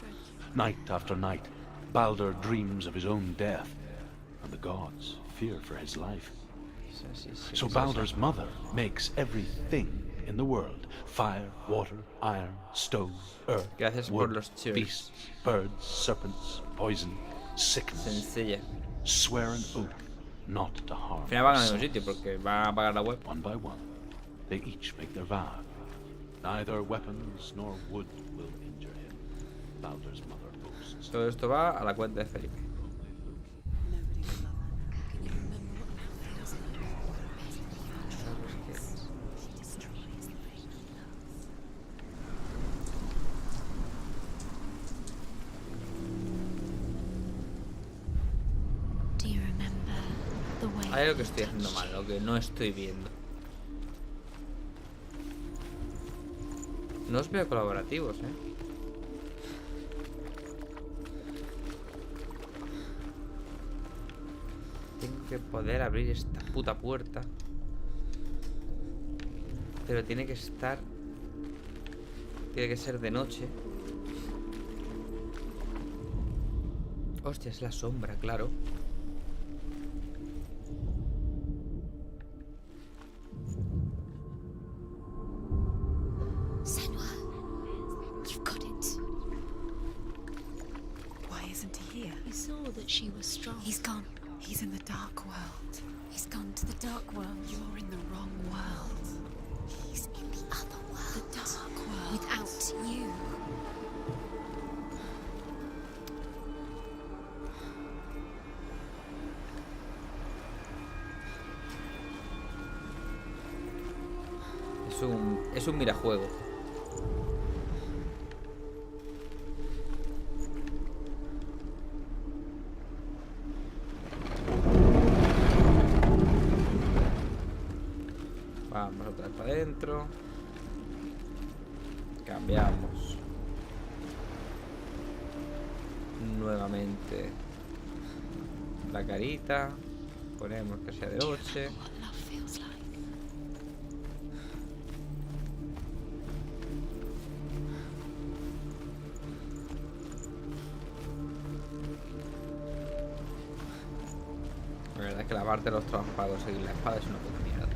Night after night, Balder dreams of his own death, and the gods fear for his life. So Balder's mother makes everything in the world: fire, water, iron, stone, earth, Gracias por wood, los cheers. beasts, birds, serpents, poison, sickness. Sencilla. Swear an oath not to harm. Al final van al mismo herself. sitio porque van a apagar la web. One by one, they each make their vow. Neither weapons nor wood will injure him. Balder's mother boasts. Todo esto va a la cuenta de Felipe. Nobody will love her. Can you remember what that feels like? She destroys the thing he loves. Do you remember the way Hay algo que he estoy haciendo touched mal, you? lo que no estoy viendo. No os veo colaborativos, Tengo que poder abrir esta puta puerta. Pero tiene que estar... Tiene que ser de noche. Hostia, es la sombra, claro. Senua, you've got it. Why isn't he here? You saw that she was strong. He's gone. He's in the dark world. He's gone to the dark world. You're in the wrong world. He's in the other world. The dark world. Without you. Es un mirajuego. Vamos otra vez para adentro. Cambiamos. Nuevamente la carita. Ponemos que sea de noche. What love feels like. la parte de los trabajos para conseguir la espada es una puta mierda.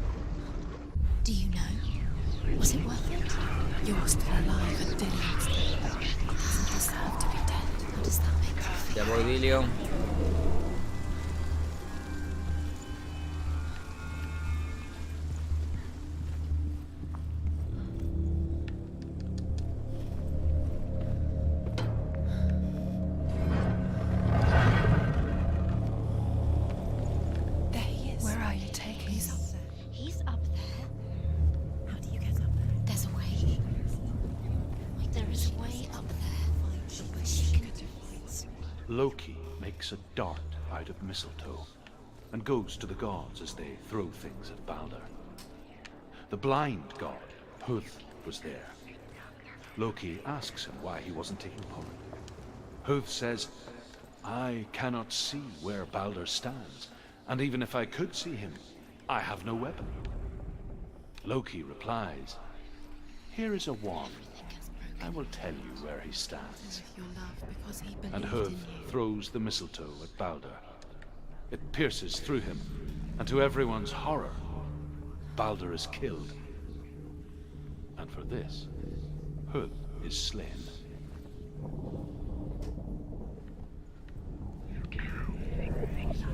Do you know? Was it worth it? You're still alive and Dillian's dead. He doesn't deserve to be dead. How does that make her feel? Ya voy, Dillion. There he is. Where are you taking me? He's up there. How do you get up there? There's a way. There is a way up there. But she can... Loki makes a dart out of mistletoe and goes to the gods as they throw things at Balder. The blind god, Huth, was there. Loki asks him why he wasn't taking part. Huth says, I cannot see where Balder stands, and even if I could see him, I have no weapon. Loki replies, here is a wand. I will tell you where he stands. With your love because he And believed Huth in you. throws the mistletoe at Balder. It pierces through him, and to everyone's horror, Balder is killed. And for this, Huth is slain.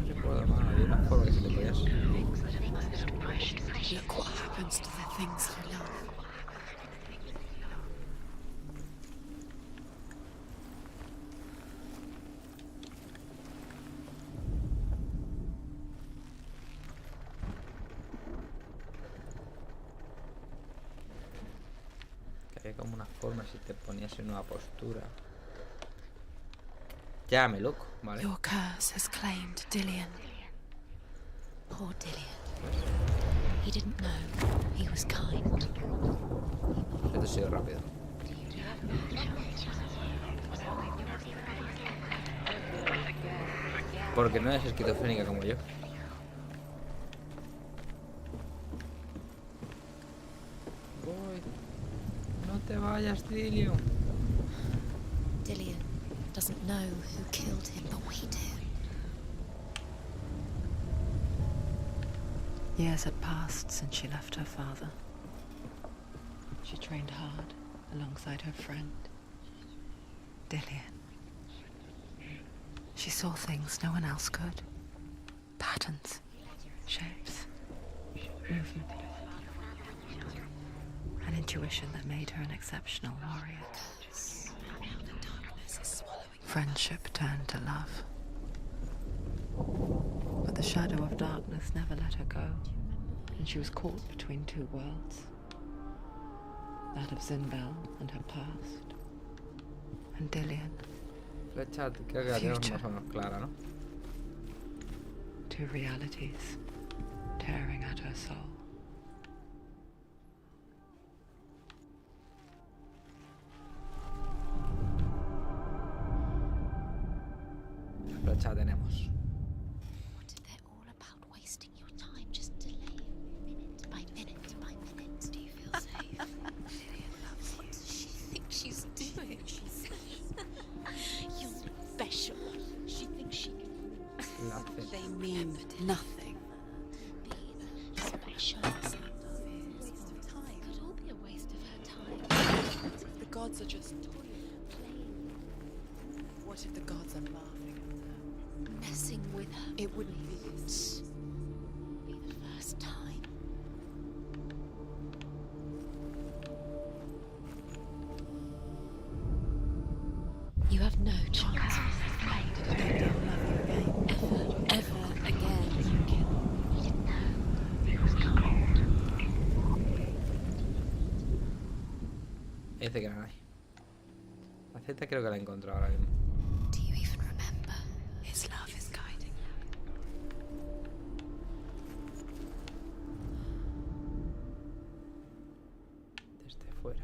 No puedo más, hay una forma que se te podías. Look what happens to the things you love. Que había como una forma si te ponías en una postura. Llámame loco, ¿vale? Your curse has claimed Dillian. Poor Dillian. He didn't know. He was kind. Esto ha sido rápido. Porque no eres esquizofrénica como yo. Voy. No te vayas, Dillion. Dillian doesn't know who killed him, but we do. Years had passed since she left her father. She trained hard alongside her friend, Dillian. She saw things no one else could. Patterns, shapes, movement. An intuition that made her an exceptional warrior. Friendship turned to love. But the shadow of darkness never let her go, and she was caught between two worlds. That of Zinbel and her past, and Dillian. Flecha, creo que la tenemos más o menos clara, ¿no? Two realities tearing at her soul. Flecha tenemos. What if they're all about wasting your time, just delaying minute by minute by minute? Do you feel safe? Dillian loves you. What does she think she's doing? You're special. She thinks she can Nothing. They mean nothing. be special. Waste of time. It could all be a waste of her time. The gods are just Playing, What if the gods are laughing at her? messing with her. It wouldn't be Be the first time. You have no chance. They don't love you again. Ever again. Dice que no hay. La Z creo que la he encontrado ahora mismo. Do you even remember? His love is guiding Desde fuera.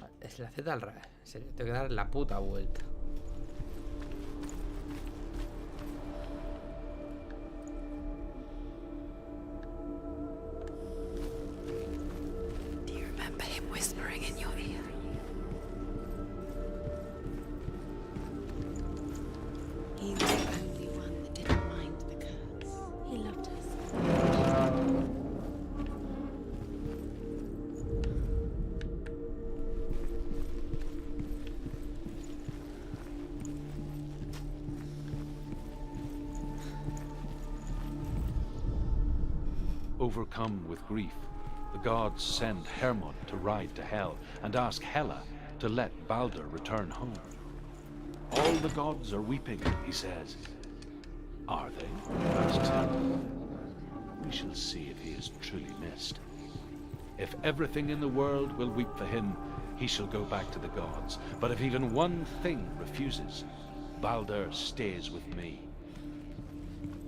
Vale, es la Z al revés. En serio, tengo que dar la puta vuelta. overcome with grief, the gods send Hermod to ride to Hell and ask Hela to let Balder return home. All the gods are weeping, he says. Are they? Asks Hela. We shall see if he is truly missed. If everything in the world will weep for him, he shall go back to the gods. But if even one thing refuses, Balder stays with me.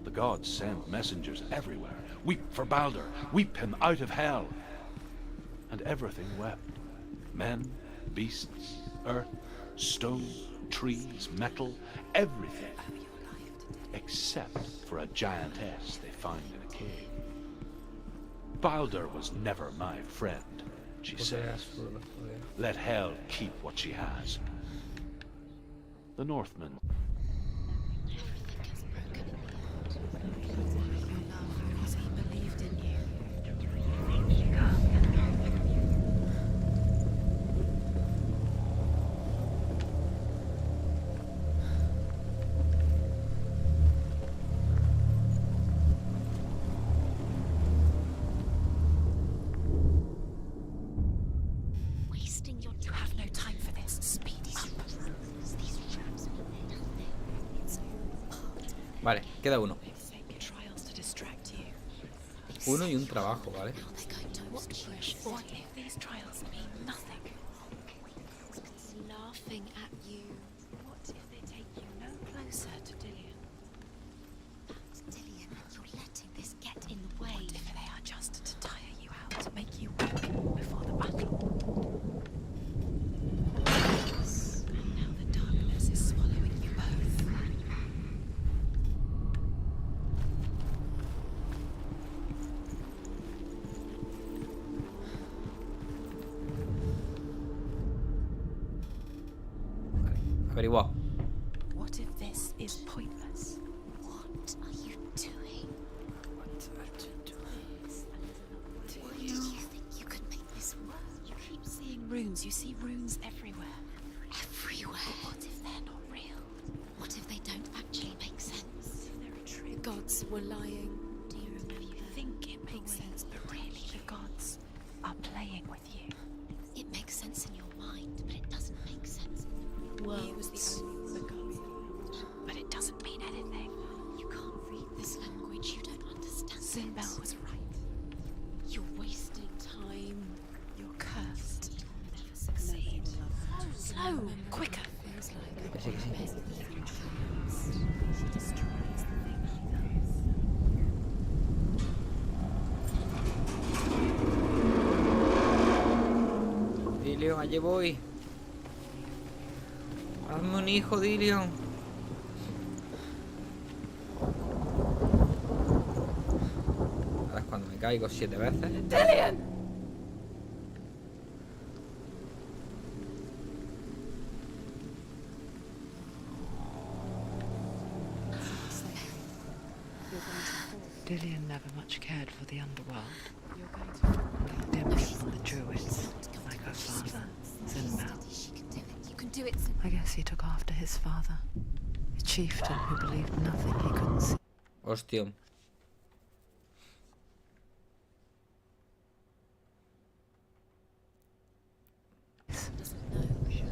The gods send messengers everywhere. Weep for Balder, weep him out of Hell. And everything wept. Men, beasts, earth, stone, trees, metal, everything. Except for a giantess they find in a cave. Balder was never my friend, she says. Let Hel keep what she has. The Northmen. Everything gets broken in the end. Your love, because he believed in you. Wasting your time. You have no time for this. Speed is these traps mean nothing. It's all part of Vale, queda uno. Trials to distract you. Uno y un trabajo, ¿vale? how they're going to watch you. What if these trials mean nothing? Laughing at you. What if they take you no closer to Dillion? Dillion, you're letting this get in the way. What if they are just to tire you out, to make you weak before the battle? And now the darkness is swallowing you both. Averiguado. What if this is pointless? What are you doing? Why did you think you could make this work? You keep seeing runes. You see runes everywhere. Everywhere. What if they're not real? What if they don't actually make sense? They're a trick. The gods were lying. Do you remember? You think it makes sense, but really the gods are playing with you. It makes sense in your mind, but it doesn't make sense in the world. He was the only the gods, but it doesn't mean anything. You can't read this language. You don't understand. Sinbel was right. You're wasting time. You're cursed. You'll never succeed. Slow, quicker. Feels like Que sí, que sí. she destroys the thing he does. Dillion, allí voy. Hazme un hijo, Dillion. Ahora es cuando me caigo 7 veces. Dillion! Dillion never much cared for the underworld. Looked dimly upon the druids, like her father, Sinbel. She can do it. You can do it. I guess he took after his father, a chieftain who believed nothing he couldn't see. Hostia.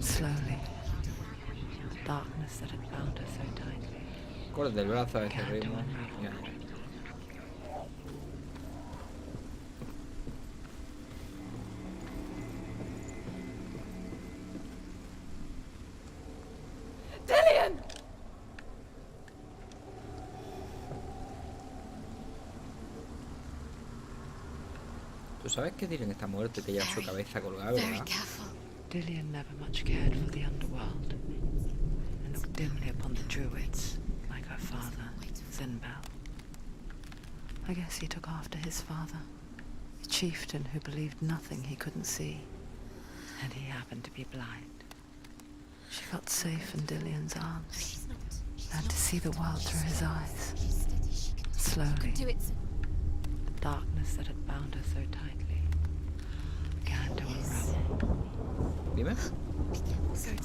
Slowly, the darkness that had bound her so tightly. Corta el brazo a ese ritmo. Mira. Dillion! Tú sabes que Dillion está muerto y que lleva su cabeza colgada, Very ¿verdad? careful. Dillion never much cared for the underworld, and looked dimly upon the druids, like her father, Sinbel. I guess he took after his father, a chieftain who believed nothing he couldn't see, and he happened to be blind. She felt safe in Dillion's arms, She's not. had to see the world through his eyes. She's steady. She can Slowly, do it. the darkness that had bound her so tightly began to unravel. Dime.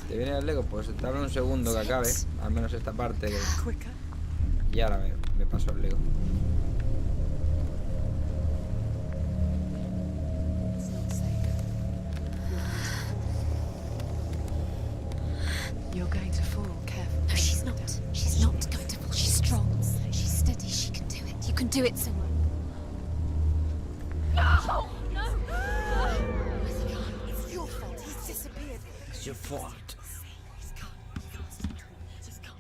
¿Te viene el Lego? Pues dame un segundo que acabe, al menos esta parte, Quicker. y ahora me paso el Lego. You're going to fall, careful. No, she's not. She's not going to fall. She's strong. She's steady. She can do it. You can do it, Senua. No! No! Where's he gone? It's your fault. He's disappeared. It's your fault. He's gone. He's gone.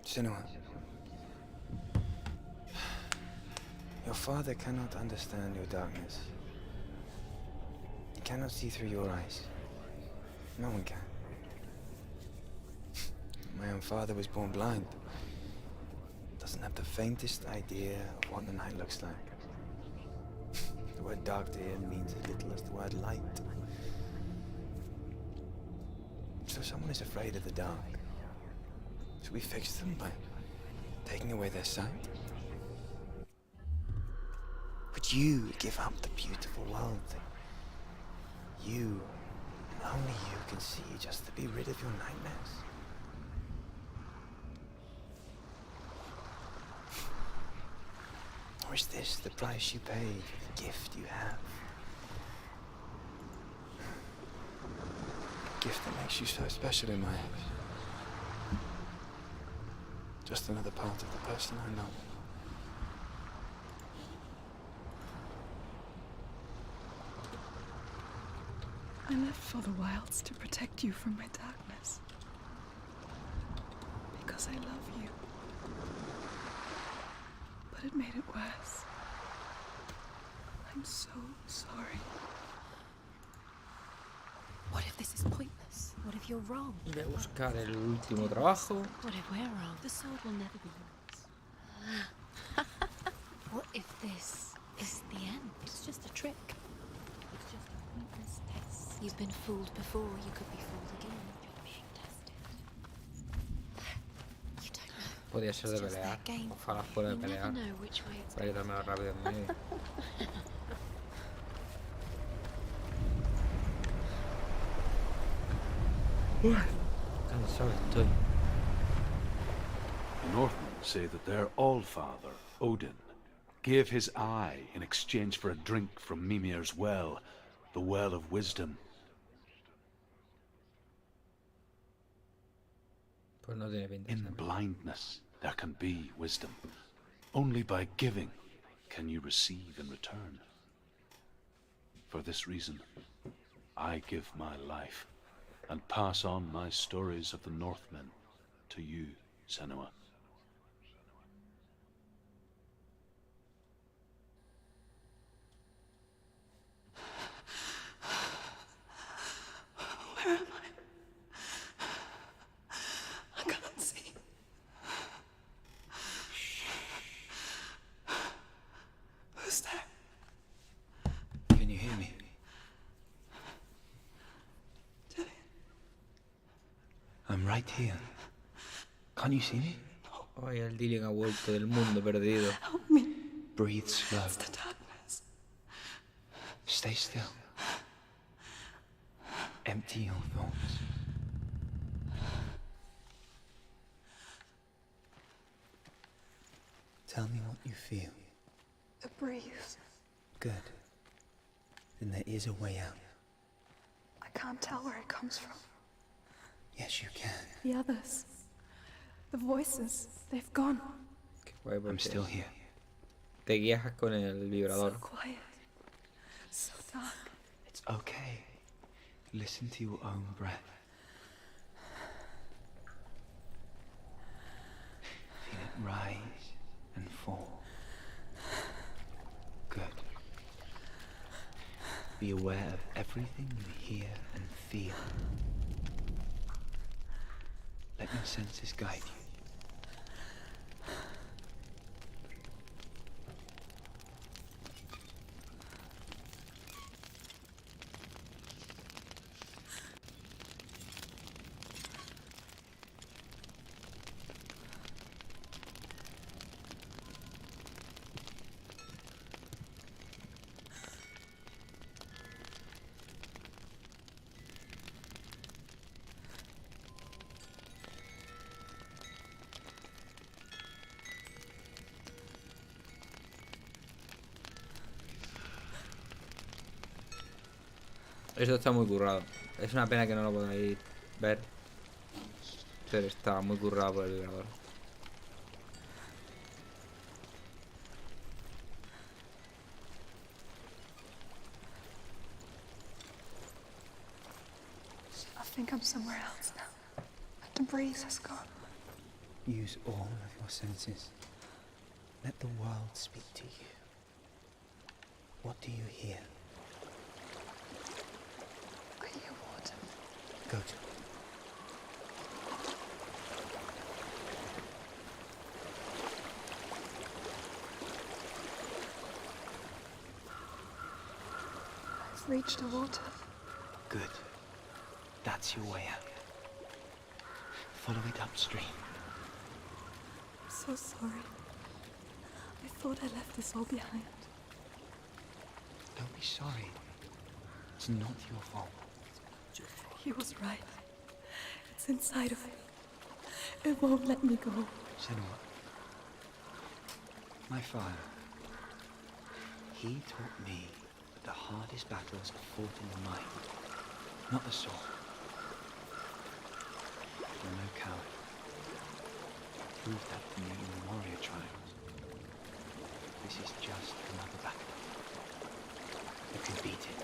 Senua. Your father cannot understand your darkness. He cannot see through your eyes. No one can. My own father was born blind. Doesn't have the faintest idea of what the night looks like. The word dark to him means as little as the word light. So someone is afraid of the dark. Should we fix them by taking away their sight? Would you give up the beautiful world that you, and only you, can see just to be rid of your nightmares? Or is this the price you pay for the gift you have? A gift that makes you so special in my eyes. Just another part of the person I know. I left for the wilds to protect you from my darkness. Because I love you. But it made it worse. I'm so sorry. What if this is pointless? What if you're wrong? De buscar el último trabajo. What if we're wrong? The sword will never be yours. What if this is the end? It's just a trick. It's just a pointless test. You've been fooled before. You could be fooled again. You're being tested. You don't know. Podría ser de It's just pelear. their game. Ojalá fuera de You never pelear. know which way it's Para quitarme rápido en medio. Cansado estoy. The Northmen say that their Allfather, Odin, gave his eye in exchange for a drink from Mimir's well, the Well of Wisdom. Pues no tiene pinta. In blindness, there can be wisdom. Only by giving can you receive in return. For this reason, I give my life and pass on my stories of the Northmen to you, Senua. Where am I can't see. Who's there? Can you hear me? I'm right here. Can't you see me? Hoy el Dylan ha vuelto del mundo perdido. Help me. Breathe slow. It's the darkness. Stay still. Empty your thoughts. Tell me what you feel. The breeze. Good. Then there is a way out. I can't tell where it comes from. Yes, you can. The others. The voices. They've gone. Qué guay, I'm porque still here. te guías con el vibrador. So quiet. So dark. It's okay. Listen to your own breath. Feel it rise and fall. Good. Be aware of everything you hear and feel. Let your senses guide you. Esto está muy currado. Es una pena que no lo podáis ver. Pero está muy currado por el vibrador. I think I'm somewhere else now. The breeze has gone. Use all of your senses. Let the world speak to you. What do you hear? I hear water. Go to it. I've reached the water. Good. That's your way out. Follow it upstream. I'm so sorry. I thought I left this all behind. Don't be sorry. It's not your fault. He was right. It's inside of me. It won't let me go. Senua. My father. He taught me that the hardest battles are fought in the mind, not the sword. You're no coward. Prove that to me in the warrior trials. This is just another battle. You can beat it.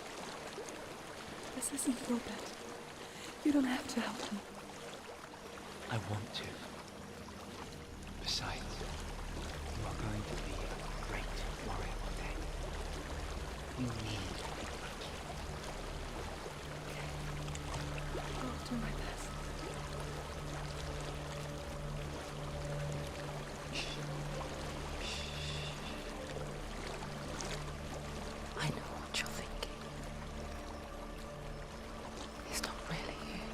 This isn't your bed. You don't have to help me. I want to. Besides, you are going to be a great warrior one day. You need to be lucky. I'll do my best. I know what you're thinking. He's not really here.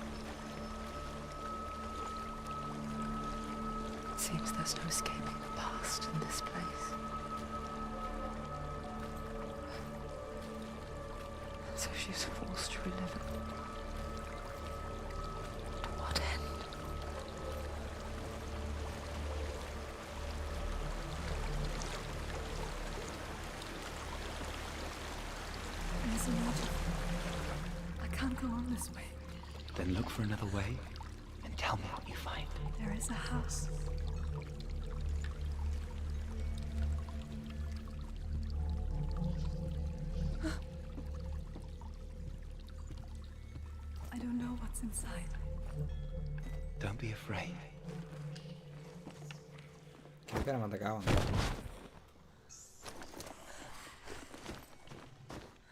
It seems there's no escaping the past in this place. So she's forced to relive it. To what end? There's a lot of... I can't go on this way. Then look for another way and tell me what you find. There is a house. I don't know what's inside. Don't be afraid. Creo que ahora me atacaban.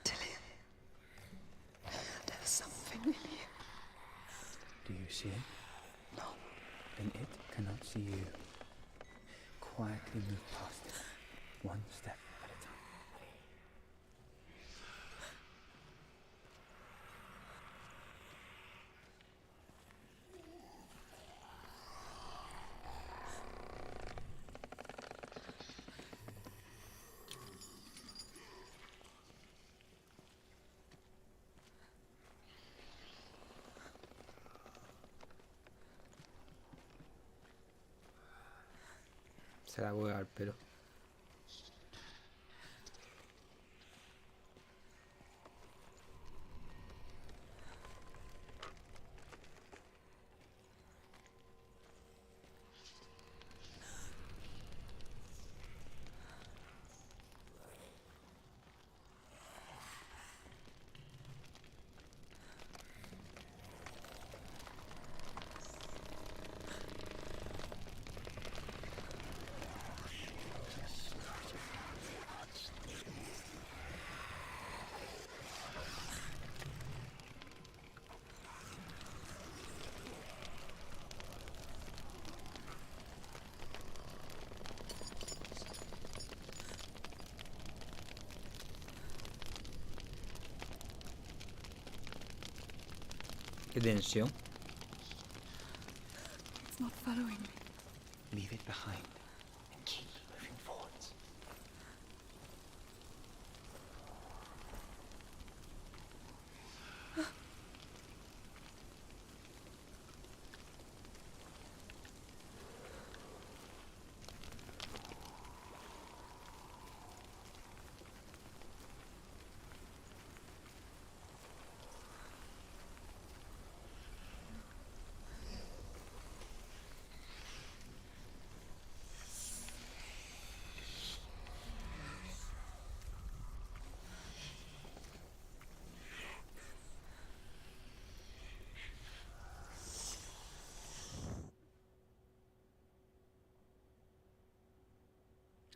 Dillian, there's something in you. Do you see it? No. Then it cannot see you. Quietly move past it, one step at a time. Se la juega el pelo. Qué tensión. It's not following me. Leave it behind and keep moving forwards.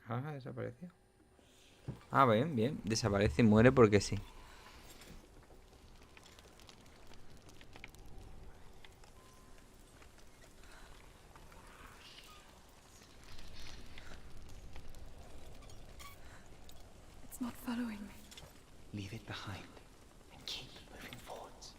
Ah, desapareció. Ah, bien, bien. Desaparece y muere porque sí. It's not following me. Leave it behind and keep moving forwards.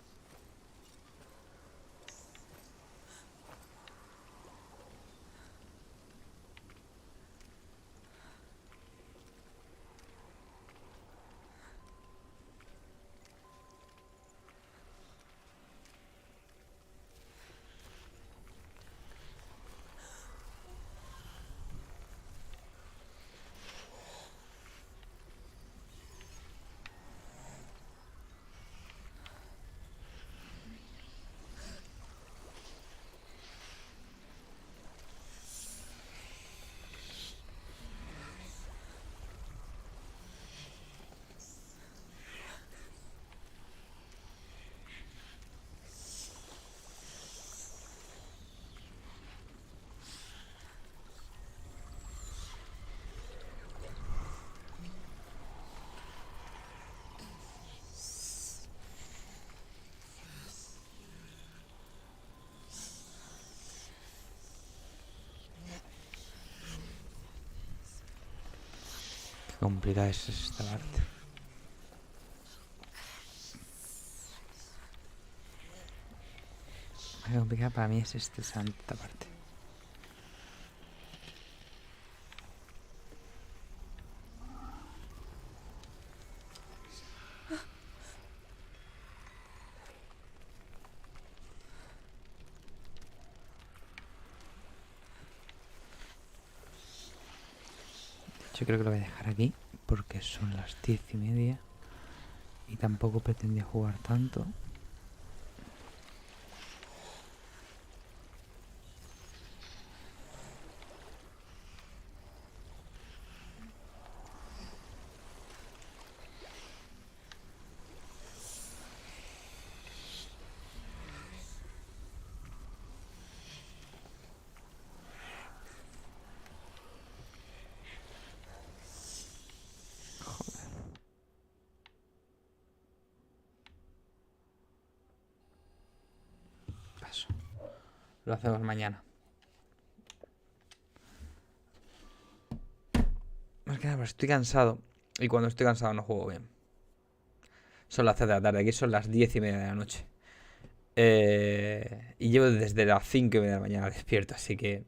Qué complicada es esta parte. Qué complicada para mí es esta parte. Yo creo que lo voy a dejar aquí porque son las 10:30 y tampoco pretendía jugar tanto. Paso. Lo hacemos mañana. Más que nada, pues estoy cansado. Y cuando estoy cansado no juego bien. Son las 3 de la tarde. Aquí son las 10:30 de la noche. Y llevo desde las 5:30 de la mañana despierto. Así que...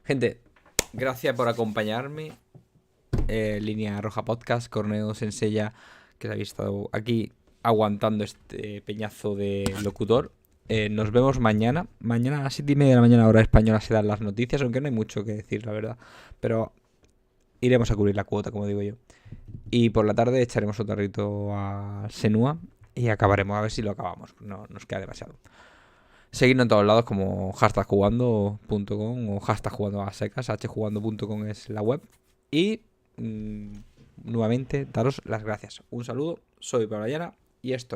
Gente, gracias por acompañarme. Línea Roja Podcast. Corneo Sensella, que se habéis estado aquí aguantando este peñazo de locutor. Nos vemos mañana. Mañana a las 7:30 de la mañana, hora española, se dan las noticias. Aunque no hay mucho que decir, la verdad. Pero iremos a cubrir la cuota, como digo yo. Y por la tarde echaremos otro rito a Senua y acabaremos, a ver si lo acabamos. No nos queda demasiado. Seguidnos en todos lados como #jugando.com o #jugando a secas. hjugando.com es la web. Y nuevamente daros las gracias. Un saludo, soy Pablo Ayala y esto